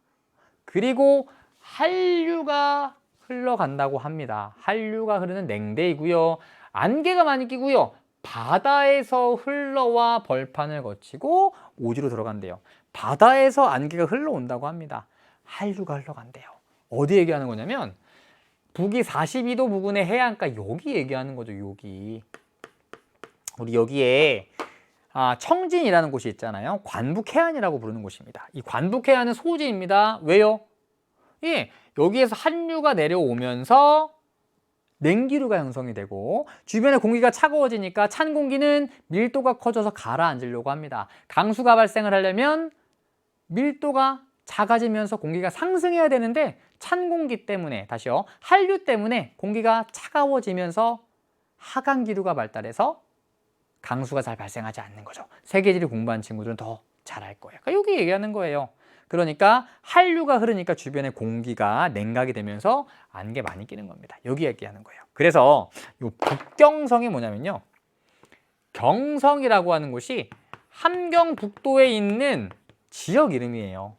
그리고 한류가 흘러간다고 합니다. 한류가 흐르는 냉대이고요. 안개가 많이 끼고요. 바다에서 흘러와 벌판을 거치고 오지로 들어간대요. 바다에서 안개가 흘러온다고 합니다. 한류가 흘러간대요. 어디 얘기하는 거냐면 북위 42도 부근의 해안가 여기 얘기하는 거죠. 여기. 우리 여기에 청진이라는 곳이 있잖아요. 관북해안이라고 부르는 곳입니다. 이 관북해안은 소지입니다. 왜요? 예, 여기에서 한류가 내려오면서 냉기류가 형성이 되고 주변의 공기가 차가워지니까 찬 공기는 밀도가 커져서 가라앉으려고 합니다. 강수가 발생을 하려면 밀도가 작아지면서 공기가 상승해야 되는데 찬 공기 때문에, 다시요, 한류 때문에 공기가 차가워지면서 하강기류가 발달해서 강수가 잘 발생하지 않는 거죠. 세계지리 공부한 친구들은 더 잘할 거예요. 그러니까 여기 얘기하는 거예요. 그러니까 한류가 흐르니까 주변에 공기가 냉각이 되면서 안개 많이 끼는 겁니다. 여기 얘기하는 거예요. 그래서 이 북경성이 뭐냐면요. 경성이라고 하는 곳이 함경북도에 있는 지역 이름이에요.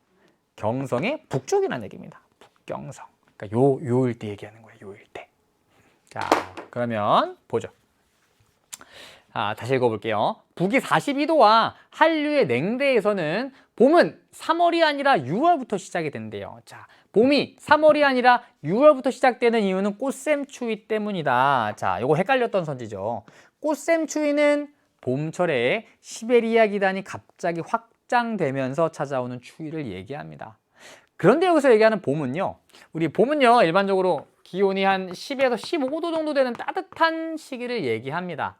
경성의 북쪽이라는 얘기입니다. 북경성. 그러니까 요 일대 얘기하는 거예요. 요 일대. 자, 그러면 보죠. 다시 읽어볼게요. 북위 42도와 한류의 냉대에서는 봄은 3월이 아니라 6월부터 시작이 된대요. 자, 봄이 3월이 아니라 6월부터 시작되는 이유는 꽃샘추위 때문이다. 자, 요거 헷갈렸던 선지죠. 꽃샘추위는 봄철에 시베리아 기단이 갑자기 확장되면서 찾아오는 추위를 얘기합니다. 그런데 여기서 얘기하는 봄은요. 우리 봄은요, 일반적으로 기온이 한 10에서 15도 정도 되는 따뜻한 시기를 얘기합니다.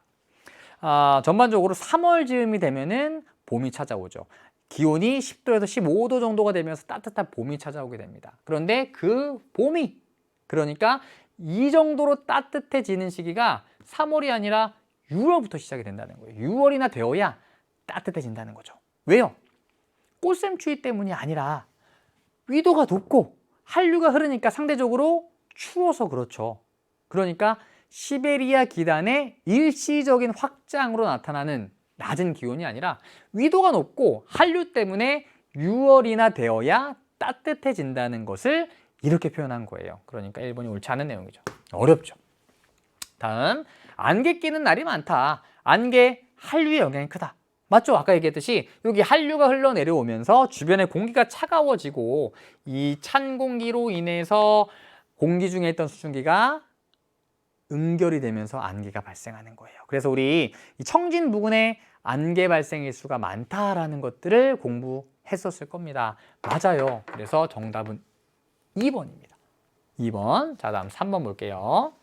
전반적으로 3월 즈음이 되면은 봄이 찾아오죠. 기온이 10도에서 15도 정도가 되면서 따뜻한 봄이 찾아오게 됩니다. 그런데 그 봄이, 그러니까 이 정도로 따뜻해지는 시기가 3월이 아니라 6월부터 시작이 된다는 거예요. 6월이나 되어야 따뜻해진다는 거죠. 왜요? 꽃샘추위 때문이 아니라 위도가 높고 한류가 흐르니까 상대적으로 추워서 그렇죠. 그러니까 시베리아 기단의 일시적인 확장으로 나타나는 낮은 기온이 아니라 위도가 높고 한류 때문에 6월이나 되어야 따뜻해진다는 것을 이렇게 표현한 거예요. 그러니까 1번이 옳지 않은 내용이죠. 어렵죠. 다음, 안개 끼는 날이 많다. 안개, 한류의 영향이 크다. 맞죠? 아까 얘기했듯이 여기 한류가 흘러내려오면서 주변의 공기가 차가워지고 이 찬 공기로 인해서 공기 중에 있던 수증기가 응결이 되면서 안개가 발생하는 거예요. 그래서 우리 이 청진 부근에 안개 발생 일수가 많다라는 것들을 공부했었을 겁니다. 맞아요. 그래서 정답은 2번입니다. 2번. 자, 다음 3번 볼게요.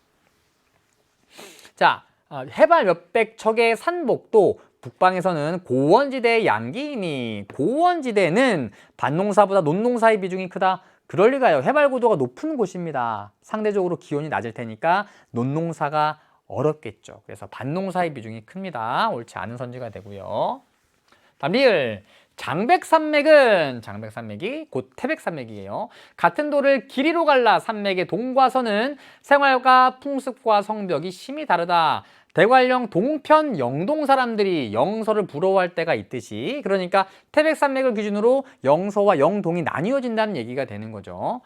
자, 해발 몇백 척의 산복도 북방에서는 고원지대의 양기이니 고원지대는 밭농사보다 논농사의 비중이 크다. 그럴 리가요. 해발 고도가 높은 곳입니다. 상대적으로 기온이 낮을 테니까 논농사가 어렵겠죠. 그래서 밭농사의 비중이 큽니다. 옳지 않은 선지가 되고요. 다음 리을. 장백산맥이 곧 태백산맥이에요. 같은 도를 길이로 갈라 산맥의 동과 서는 생활과 풍습과 성벽이 심히 다르다. 대관령 동편 영동 사람들이 영서를 부러워할 때가 있듯이, 그러니까 태백산맥을 기준으로 영서와 영동이 나뉘어진다는 얘기가 되는 거죠.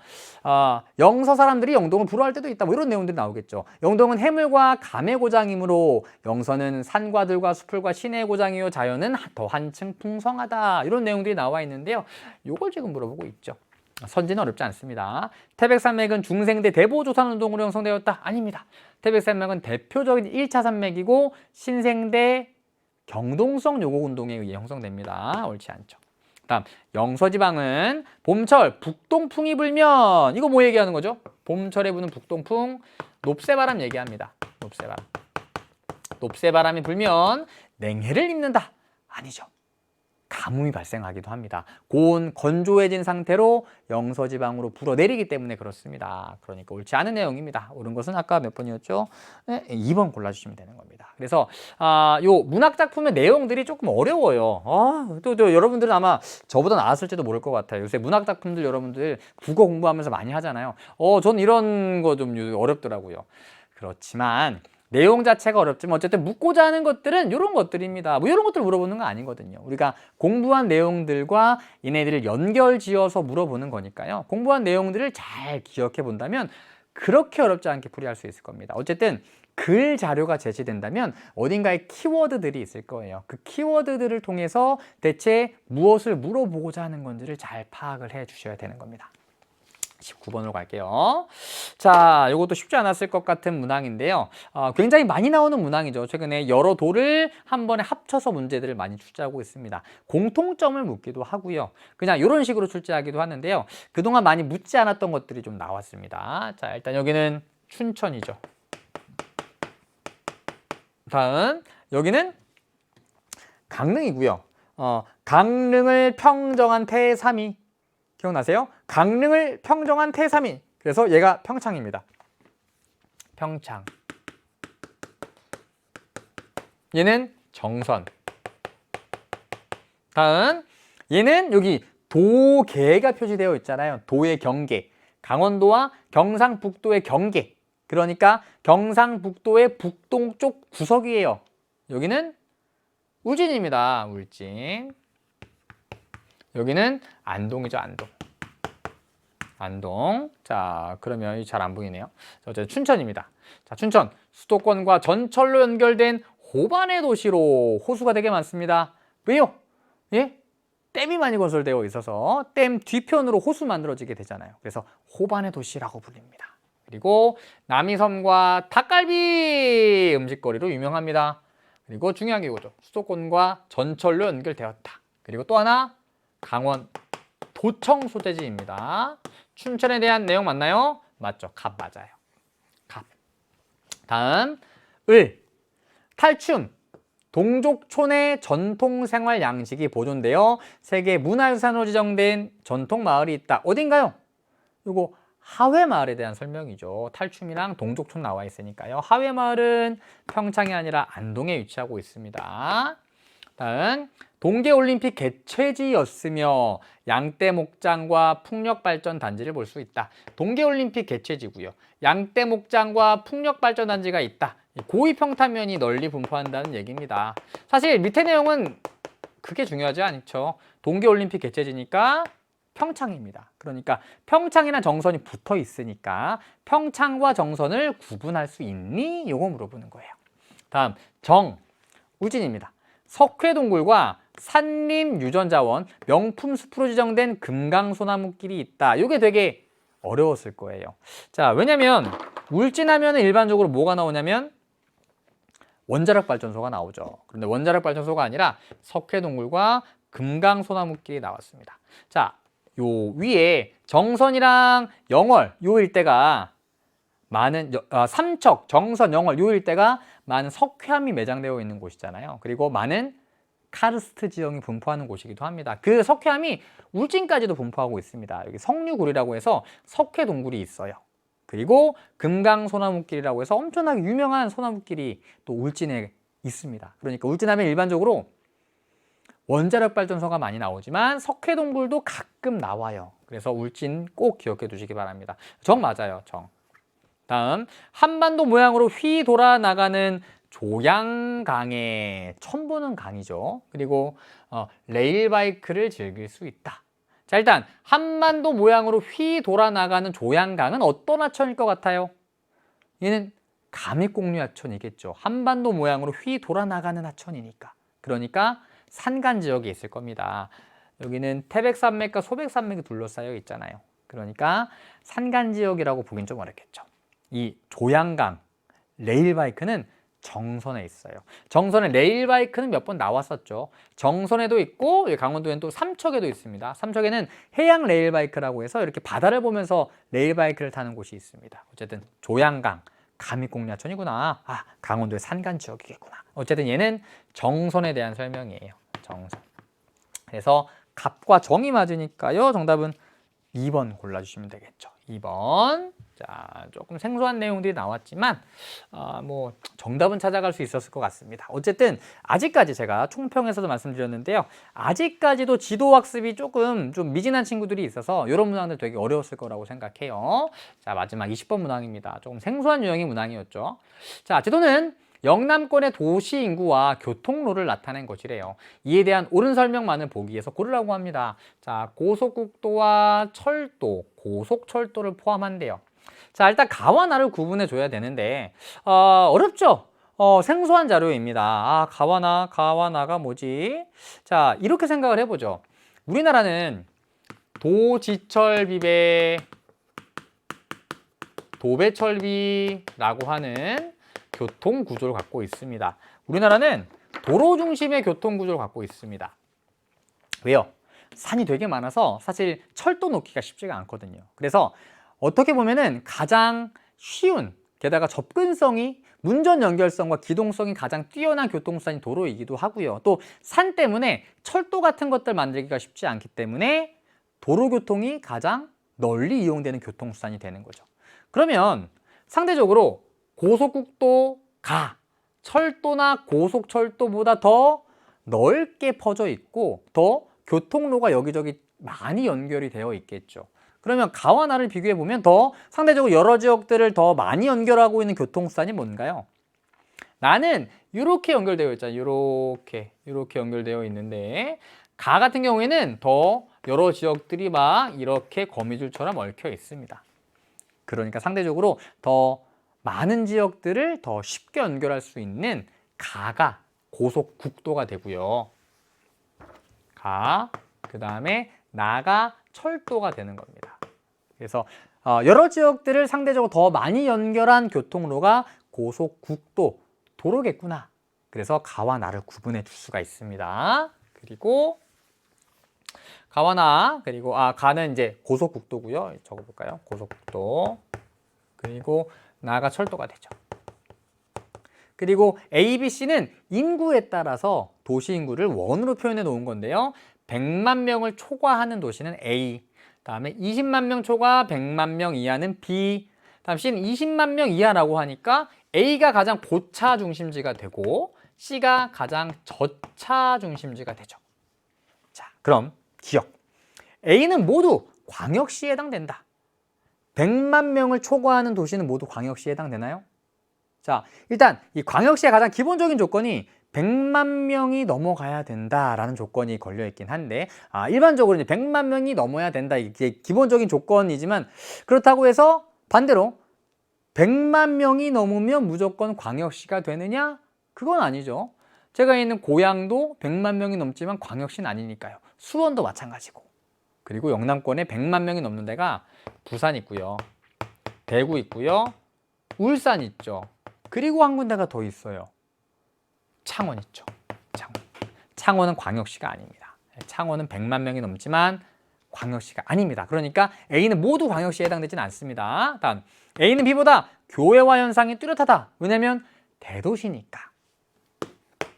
영서 사람들이 영동을 부러워할 때도 있다, 뭐 이런 내용들이 나오겠죠. 영동은 해물과 감의 고장이므로 영서는 산과 들과 수풀과 신의 고장이요 자연은 더 한층 풍성하다, 이런 내용들이 나와 있는데요. 이걸 지금 물어보고 있죠. 선지는 어렵지 않습니다. 태백산맥은 중생대 대보조산운동으로 형성되었다? 아닙니다. 태백산맥은 대표적인 1차 산맥이고 신생대 경동성 요곡운동에 의해 형성됩니다. 옳지 않죠. 다음, 영서지방은 봄철 북동풍이 불면, 이거 뭐 얘기하는 거죠? 봄철에 부는 북동풍, 높새바람 얘기합니다. 높새바람이 불면 냉해를 입는다? 아니죠. 가뭄이 발생하기도 합니다. 고온 건조해진 상태로 영서지방으로 불어내리기 때문에 그렇습니다. 그러니까 옳지 않은 내용입니다. 옳은 것은 아까 몇 번이었죠? 네, 2번 골라주시면 되는 겁니다. 그래서 요 문학작품의 내용들이 조금 어려워요. 또 여러분들은 아마 저보다 나았을지도 모를 것 같아요. 요새 문학작품들 여러분들 국어 공부하면서 많이 하잖아요. 저는 이런 거 좀 어렵더라고요. 그렇지만 내용 자체가 어렵지만 어쨌든 묻고자 하는 것들은 이런 것들입니다. 뭐 이런 것들 물어보는 거 아니거든요. 우리가 공부한 내용들과 얘네들을 연결지어서 물어보는 거니까요. 공부한 내용들을 잘 기억해 본다면 그렇게 어렵지 않게 풀이할 수 있을 겁니다. 어쨌든 글 자료가 제시된다면 어딘가에 키워드들이 있을 거예요. 그 키워드들을 통해서 대체 무엇을 물어보고자 하는 건지를 잘 파악을 해 주셔야 되는 겁니다. 19번으로 갈게요. 자, 이것도 쉽지 않았을 것 같은 문항인데요. 굉장히 많이 나오는 문항이죠. 최근에 여러 도를 한 번에 합쳐서 문제들을 많이 출제하고 있습니다. 공통점을 묻기도 하고요. 그냥 이런 식으로 출제하기도 하는데요. 그동안 많이 묻지 않았던 것들이 좀 나왔습니다. 자, 일단 여기는 춘천이죠. 다음, 여기는 강릉이고요. 강릉을 평정한 태삼이, 기억나세요? 강릉을 평정한 태삼이. 그래서 얘가 평창입니다. 평창. 얘는 정선. 다음 얘는 여기 도계가 표시되어 있잖아요. 도의 경계. 강원도와 경상북도의 경계. 그러니까 경상북도의 북동쪽 구석이에요. 여기는 울진입니다. 울진. 여기는 안동이죠. 안동. 안동. 자, 그러면 잘 안 보이네요. 어쨌든 춘천입니다. 자, 춘천. 수도권과 전철로 연결된 호반의 도시로 호수가 되게 많습니다. 왜요? 예? 댐이 많이 건설되어 있어서 댐 뒤편으로 호수 만들어지게 되잖아요. 그래서 호반의 도시라고 불립니다. 그리고 남이섬과 닭갈비 음식거리로 유명합니다. 그리고 중요한 게 이거죠. 수도권과 전철로 연결되었다. 그리고 또 하나 강원 도청 소재지입니다. 춘천에 대한 내용 맞나요? 맞죠. 갑 맞아요. 갑. 다음 을. 탈춤. 동족촌의 전통 생활 양식이 보존되어 세계 문화유산으로 지정된 전통 마을이 있다. 어딘가요? 이거 하회마을에 대한 설명이죠. 탈춤이랑 동족촌 나와 있으니까요. 하회마을은 평창이 아니라 안동에 위치하고 있습니다. 다음 동계올림픽 개최지였으며 양떼 목장과 풍력발전단지를 볼 수 있다. 동계올림픽 개최지고요. 양떼 목장과 풍력발전단지가 있다. 고위평탄면이 널리 분포한다는 얘기입니다. 사실 밑에 내용은 그게 중요하지 않죠. 동계올림픽 개최지니까 평창입니다. 그러니까 평창이나 정선이 붙어 있으니까 평창과 정선을 구분할 수 있니? 이거 물어보는 거예요. 다음 정, 울진입니다. 석회동굴과 산림유전자원, 명품숲으로 지정된 금강소나무길이 있다. 이게 되게 어려웠을 거예요. 자, 왜냐면 울진하면 일반적으로 뭐가 나오냐면 원자력 발전소가 나오죠. 그런데 원자력 발전소가 아니라 석회동굴과 금강소나무길이 나왔습니다. 자, 요 위에 정선이랑 영월 요 일대가 많은 삼척, 정선, 영월 요 일대가 많은 석회암이 매장되어 있는 곳이잖아요. 그리고 많은 카르스트 지형이 분포하는 곳이기도 합니다. 그 석회암이 울진까지도 분포하고 있습니다. 여기 석류굴이라고 해서 석회동굴이 있어요. 그리고 금강소나무길이라고 해서 엄청나게 유명한 소나무길이 또 울진에 있습니다. 그러니까 울진하면 일반적으로 원자력 발전소가 많이 나오지만 석회동굴도 가끔 나와요. 그래서 울진 꼭 기억해 두시기 바랍니다. 정 맞아요. 정. 다음 한반도 모양으로 휘 돌아 나가는 조양강에 처음 보는 강이죠. 그리고 레일바이크를 즐길 수 있다. 자, 일단 한반도 모양으로 휘 돌아 나가는 조양강은 어떤 하천일 것 같아요? 얘는 감익공유 하천이겠죠. 한반도 모양으로 휘 돌아 나가는 하천이니까. 그러니까 산간 지역에 있을 겁니다. 여기는 태백산맥과 소백산맥이 둘러싸여 있잖아요. 그러니까 산간 지역이라고 보긴 좀 어렵겠죠. 이 조양강 레일바이크는 정선에 있어요. 정선에 레일바이크는 몇 번 나왔었죠. 정선에도 있고 강원도에는 또 삼척에도 있습니다. 삼척에는 해양 레일바이크라고 해서 이렇게 바다를 보면서 레일바이크를 타는 곳이 있습니다. 어쨌든 조양강 감익공유하천이구나. 아, 강원도의 산간 지역이겠구나. 어쨌든 얘는 정선에 대한 설명이에요. 정선. 그래서 갑과 정이 맞으니까요. 정답은 2번 골라주시면 되겠죠. 2번. 자, 조금 생소한 내용들이 나왔지만 뭐 정답은 찾아갈 수 있었을 것 같습니다. 어쨌든 아직까지 제가 총평에서도 말씀드렸는데요. 아직까지도 지도학습이 조금 좀 미진한 친구들이 있어서 이런 문항들 되게 어려웠을 거라고 생각해요. 자, 마지막 20번 문항입니다. 조금 생소한 유형의 문항이었죠. 자, 지도는 영남권의 도시 인구와 교통로를 나타낸 것이래요. 이에 대한 옳은 설명만을 보기 위해서 고르라고 합니다. 자, 고속국도와 철도, 고속철도를 포함한대요. 자, 일단 가와 나를 구분해 줘야 되는데 어렵죠? 생소한 자료입니다. 아, 가와 나가 뭐지? 자, 이렇게 생각을 해보죠. 우리나라는 도지철비배, 도배철비라고 하는 교통구조를 갖고 있습니다. 우리나라는 도로 중심의 교통구조를 갖고 있습니다. 왜요? 산이 되게 많아서 사실 철도 놓기가 쉽지가 않거든요. 그래서 어떻게 보면은 가장 쉬운, 게다가 접근성이 문전 연결성과 기동성이 가장 뛰어난 교통수단이 도로이기도 하고요. 또 산 때문에 철도 같은 것들 만들기가 쉽지 않기 때문에 도로교통이 가장 널리 이용되는 교통수단이 되는 거죠. 그러면 상대적으로 고속국도 가, 철도나 고속철도보다 더 넓게 퍼져 있고 더 교통로가 여기저기 많이 연결이 되어 있겠죠. 그러면 가와 나를 비교해 보면 더 상대적으로 여러 지역들을 더 많이 연결하고 있는 교통수단이 뭔가요? 나는 이렇게 연결되어 있잖아요. 이렇게 연결되어 있는데 가 같은 경우에는 더 여러 지역들이 막 이렇게 거미줄처럼 얽혀 있습니다. 그러니까 상대적으로 더 많은 지역들을 더 쉽게 연결할 수 있는 가가 고속국도가 되고요. 그 다음에 나가 철도가 되는 겁니다. 그래서 여러 지역들을 상대적으로 더 많이 연결한 교통로가 고속국도, 도로겠구나. 그래서 가와 나를 구분해 줄 수가 있습니다. 그리고 가와 나, 그리고 가는 이제 고속국도고요. 적어볼까요? 고속국도. 그리고 나가 철도가 되죠. 그리고 A, B, C는 인구에 따라서 도시 인구를 원으로 표현해 놓은 건데요. 100만 명을 초과하는 도시는 A, 다음에 20만 명 초과 100만 명 이하는 B, 다음 C는 20만 명 이하라고 하니까 A가 가장 고차 중심지가 되고 C가 가장 저차 중심지가 되죠. 자, 그럼 기억. A는 모두 광역시에 해당된다. 100만 명을 초과하는 도시는 모두 광역시에 해당되나요? 자, 일단 이 광역시의 가장 기본적인 조건이 100만 명이 넘어가야 된다라는 조건이 걸려 있긴 한데 일반적으로 이제 100만 명이 넘어야 된다 이게 기본적인 조건이지만 그렇다고 해서 반대로 100만 명이 넘으면 무조건 광역시가 되느냐? 그건 아니죠. 제가 있는 고향도 100만 명이 넘지만 광역시는 아니니까요. 수원도 마찬가지고. 그리고 영남권에 100만 명이 넘는 데가 부산 있고요. 대구 있고요. 울산 있죠. 그리고 한 군데가 더 있어요. 창원 있죠. 창원은 광역시가 아닙니다. 창원은 100만 명이 넘지만 광역시가 아닙니다. 그러니까 A는 모두 광역시에 해당되지는 않습니다. 다음, A는 B보다 교외화 현상이 뚜렷하다. 왜냐면 대도시니까.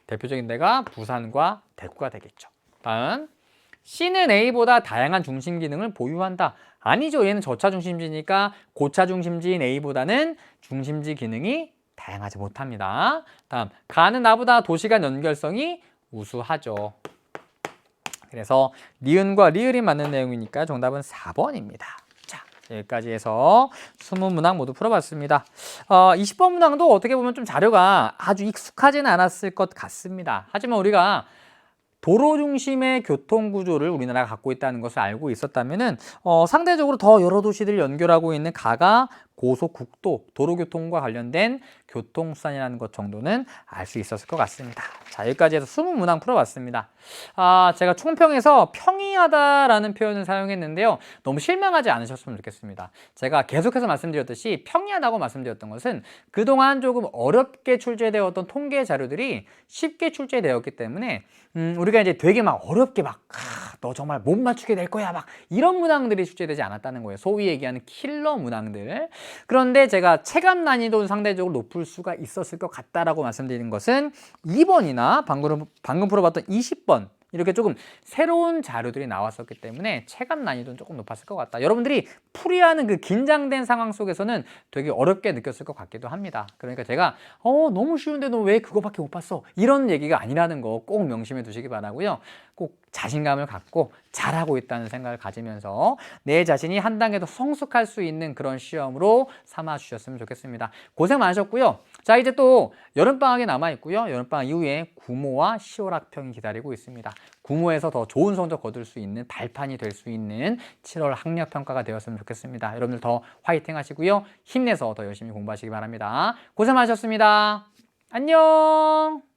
대표적인 데가 부산과 대구가 되겠죠. 다음, C는 A보다 다양한 중심 기능을 보유한다. 아니죠. 얘는 저차 중심지니까 고차 중심지인 A보다는 중심지 기능이 다양하지 못합니다. 다음, 가는 나보다 도시간 연결성이 우수하죠. 그래서 니은과 리을이 맞는 내용이니까 정답은 4번입니다. 자, 여기까지 해서 20문항 모두 풀어봤습니다. 20번 문항도 어떻게 보면 좀 자료가 아주 익숙하지는 않았을 것 같습니다. 하지만 우리가 도로 중심의 교통 구조를 우리나라가 갖고 있다는 것을 알고 있었다면은 상대적으로 더 여러 도시들을 연결하고 있는 가가 고속국도, 도로교통과 관련된 교통수단이라는 것 정도는 알 수 있었을 것 같습니다. 자, 여기까지 해서 20문항 풀어봤습니다. 제가 총평에서 평이하다라는 표현을 사용했는데요. 너무 실망하지 않으셨으면 좋겠습니다. 제가 계속해서 말씀드렸듯이 평이하다고 말씀드렸던 것은 그동안 조금 어렵게 출제되었던 통계 자료들이 쉽게 출제되었기 때문에 우리가 이제 되게 막 어렵게 너 정말 못 맞추게 될 거야 막 이런 문항들이 출제되지 않았다는 거예요. 소위 얘기하는 킬러 문항들. 그런데 제가 체감 난이도는 상대적으로 높을 수가 있었을 것 같다라고 말씀드리는 것은 2번이나 방금 풀어봤던 20번 이렇게 조금 새로운 자료들이 나왔었기 때문에 체감 난이도는 조금 높았을 것 같다. 여러분들이 풀이하는 그 긴장된 상황 속에서는 되게 어렵게 느꼈을 것 같기도 합니다. 그러니까 제가 너무 쉬운데 너 왜 그거밖에 못 봤어? 이런 얘기가 아니라는 거 꼭 명심해 두시기 바라고요. 꼭 자신감을 갖고 잘하고 있다는 생각을 가지면서 내 자신이 한 단계 더 성숙할 수 있는 그런 시험으로 삼아 주셨으면 좋겠습니다. 고생 많으셨고요. 자, 이제 또 여름방학이 남아있고요. 여름방학 이후에 구모와 10월 학평이 기다리고 있습니다. 구모에서 더 좋은 성적 거둘 수 있는 발판이 될 수 있는 7월 학력평가가 되었으면 좋겠습니다. 여러분들 더 화이팅 하시고요. 힘내서 더 열심히 공부하시기 바랍니다. 고생 많으셨습니다. 안녕.